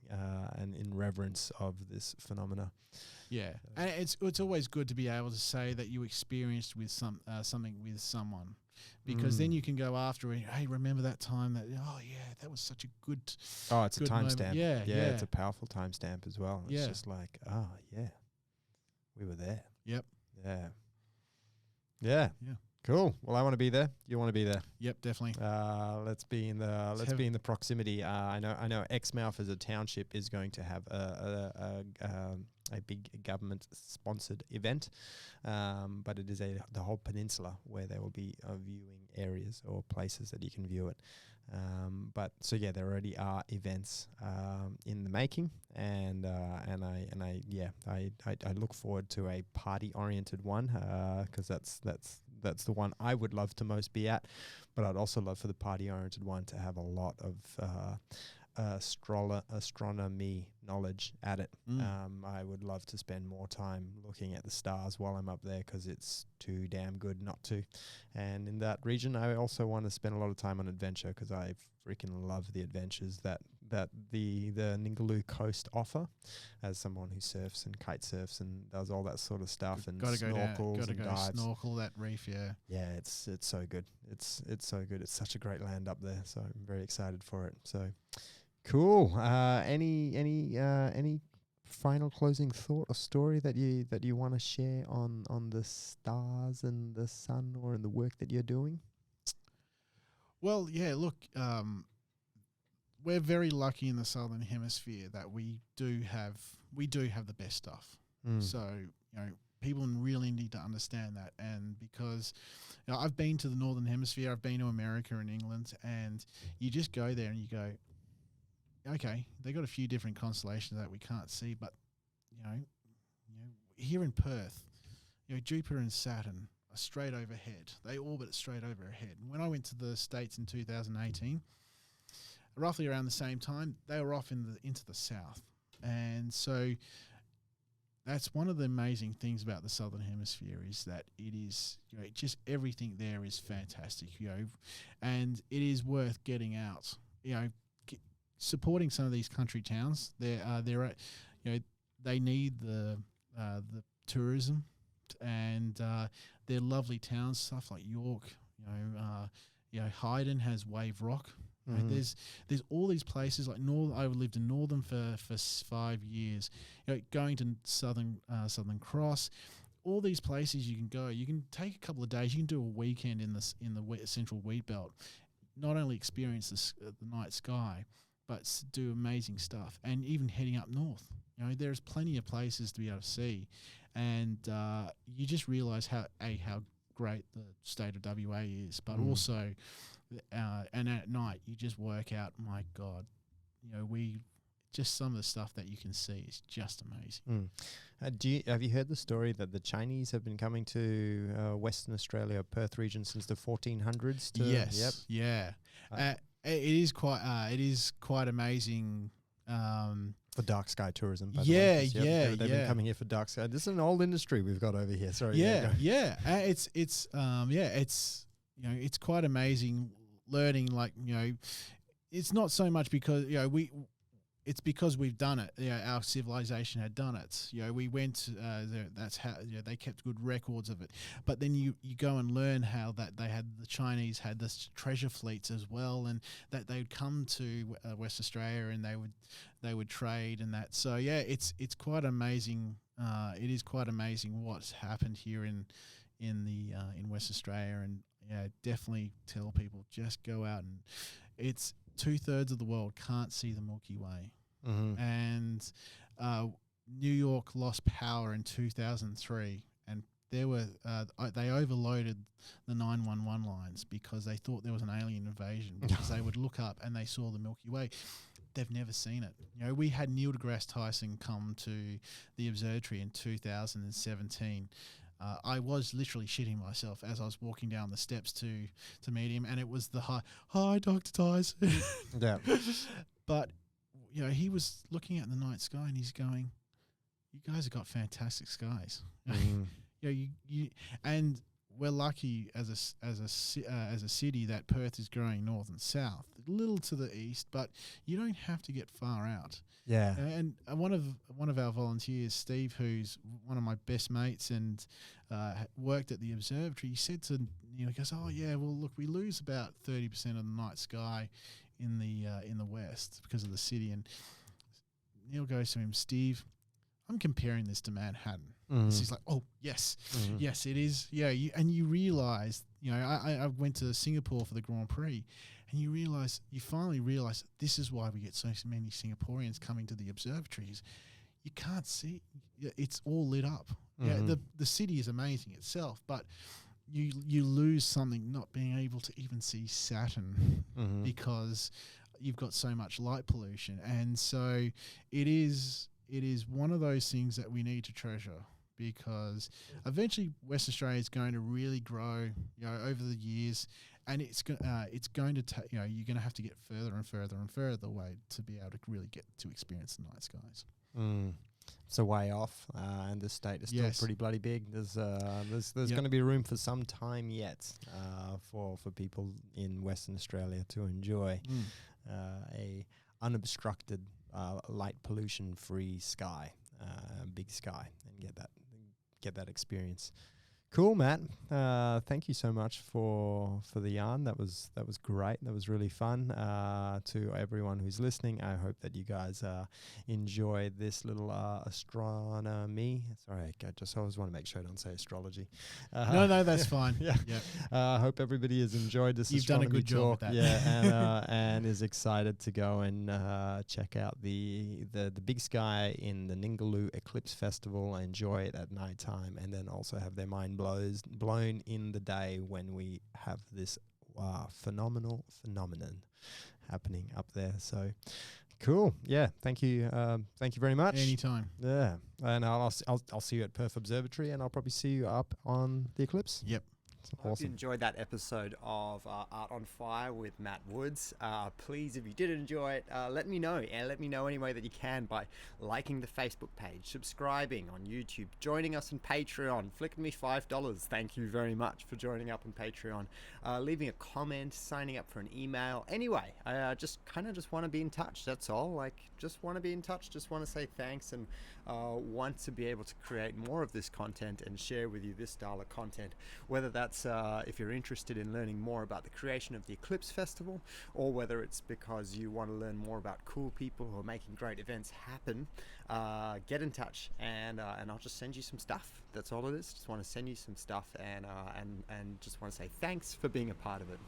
and in reverence of this phenomena. Yeah, and it's always good to be able to say that you experienced with something with someone, because then you can go after and, hey, remember that time that was such a good. Oh, it's a timestamp. Yeah, it's a powerful timestamp as well. It's Yeah. just like, we were there. Yep. Yeah. Cool. Well, I want to be there. You want to be there? Yep, definitely. Let's be in the proximity. I know Exmouth as a township is going to have a big government sponsored event, but it is the whole peninsula where there will be viewing areas or places that you can view it. There already are events in the making, and I look forward to a party oriented one, because that's the one I would love to most be at, but I'd also love for the party oriented one to have a lot of astronomy knowledge at it. I would love to spend more time looking at the stars while I'm up there, because it's too damn good not to. And in that region, I also want to spend a lot of time on adventure, because I freaking love the adventures that the Ningaloo coast offer, as someone who surfs and kite surfs and does all that sort of stuff, and snorkels and dives. Snorkel that reef, yeah, it's so good. It's so good. It's such a great land up there, so I'm very excited for it. So cool. Any final closing thought or story that you want to share on the stars and the sun, or in the work that you're doing? Well, yeah, look, we're very lucky in the Southern Hemisphere that we do have the best stuff. So, people really need to understand that. And because I've been to the Northern Hemisphere, I've been to America and England, and you just go there and you go, okay, they got a few different constellations that we can't see, but here in Perth, Jupiter and Saturn are straight overhead. They orbit straight overhead. And when I went to the States in 2018, roughly around the same time, they were off into the south. And so that's one of the amazing things about the Southern Hemisphere, is that it is, just everything there is fantastic, and it is worth getting out, supporting some of these country towns. They need the tourism, and they're lovely towns. Stuff like York, Hayden has Wave Rock. Right? There's all these places like I lived in Northern for 5 years. Going to Southern Cross, all these places you can go. You can take a couple of days. You can do a weekend in the central wheat belt. Not only experience the night sky, but do amazing stuff. And even heading up north, there's plenty of places to be able to see, and you just realise how great the state of WA is, but also. And at night, you just work out, my God, just some of the stuff that you can see is just amazing. Have you heard the story that the Chinese have been coming to Western Australia, Perth region, since the 1400s? Yes. Yep. Yeah. It is quite amazing. For dark sky tourism, by the way. They've been coming here for dark sky. This is an old industry we've got over here. Sorry. Yeah. It's quite amazing learning. It's not so much because it's because we've done it. Our civilization had done it. We went there. That's how they kept good records of it. But then you go and learn how that the Chinese had this treasure fleets as well, and that they would come to West Australia and they would trade and that. So it's quite amazing. It is quite amazing what's happened here in West Australia, and definitely tell people just go out, and it's 2/3 of the world can't see the Milky Way. And New York lost power in 2003, and they overloaded the 911 lines because they thought there was an alien invasion, because they would look up and they saw the Milky Way. They've never seen it. We had Neil deGrasse Tyson come to the observatory in 2017. I was literally shitting myself as I was walking down the steps to meet him, and it was the hi, Dr. Tyson. Yeah. But he was looking at the night sky and he's going, "You guys have got fantastic skies." And we're lucky as a city that Perth is growing north and south, a little to the east, but you don't have to get far out. Yeah. And one of our volunteers, Steve, who's one of my best mates and worked at the observatory, he said to Neil, he goes, "Oh yeah, well look, we lose about 30% of the night sky in the west because of the city." And Neil goes to him, "Steve, I'm comparing this to Manhattan." So he's like, "Oh yes, yes it is." Yeah, you realise, I went to Singapore for the Grand Prix. And you finally realise this is why we get so many Singaporeans coming to the observatories. You can't see, it's all lit up. Yeah, the city is amazing itself, but you lose something not being able to even see Saturn because you've got so much light pollution. And so it is one of those things that we need to treasure, because eventually West Australia is going to really grow, over the years. And it's going to take, you're going to have to get further and further and further away to be able to really get to experience the night skies. It's a way off, and the state is still pretty bloody big. There's going to be room for some time yet for people in Western Australia to enjoy a unobstructed, light pollution free sky, big sky, and get that experience. Cool, Matt. Thank you so much for the yarn. That was great. That was really fun. To everyone who's listening, I hope that you guys enjoyed this little astronomy. Sorry, I just always want to make sure I don't say astrology. No, that's fine. Yeah. I hope everybody has enjoyed this. You've done a good job with that. Yeah, and is excited to go and check out the big sky in the Ningaloo Eclipse Festival. Enjoy it at nighttime, and then also have their mind blown in the day when we have this phenomenon happening up there. So cool. Yeah. Thank you very much. Anytime. Yeah. And I'll see you at Perth Observatory, and I'll probably see you up on the eclipse. Yep. I hope you enjoyed that episode of Art on Fire with Matt Woods. Please, if you did enjoy it, let me know. And let me know any way that you can by liking the Facebook page, subscribing on YouTube, joining us on Patreon, flicking me $5. Thank you very much for joining up on Patreon. Leaving a comment, signing up for an email. Anyway, I just want to be in touch. That's all. Just want to be in touch. Just want to say thanks and want to be able to create more of this content and share with you this style of content, whether that's if you're interested in learning more about the creation of the Eclipse Festival, or whether it's because you want to learn more about cool people who are making great events happen. Get in touch and I'll just send you some stuff. That's all it is. Just want to send you some stuff and just want to say thanks for being a part of it.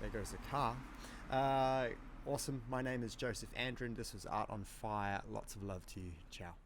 There goes the car. Awesome. My name is Joseph Andrin. This was Art on Fire. Lots of love to you. Ciao.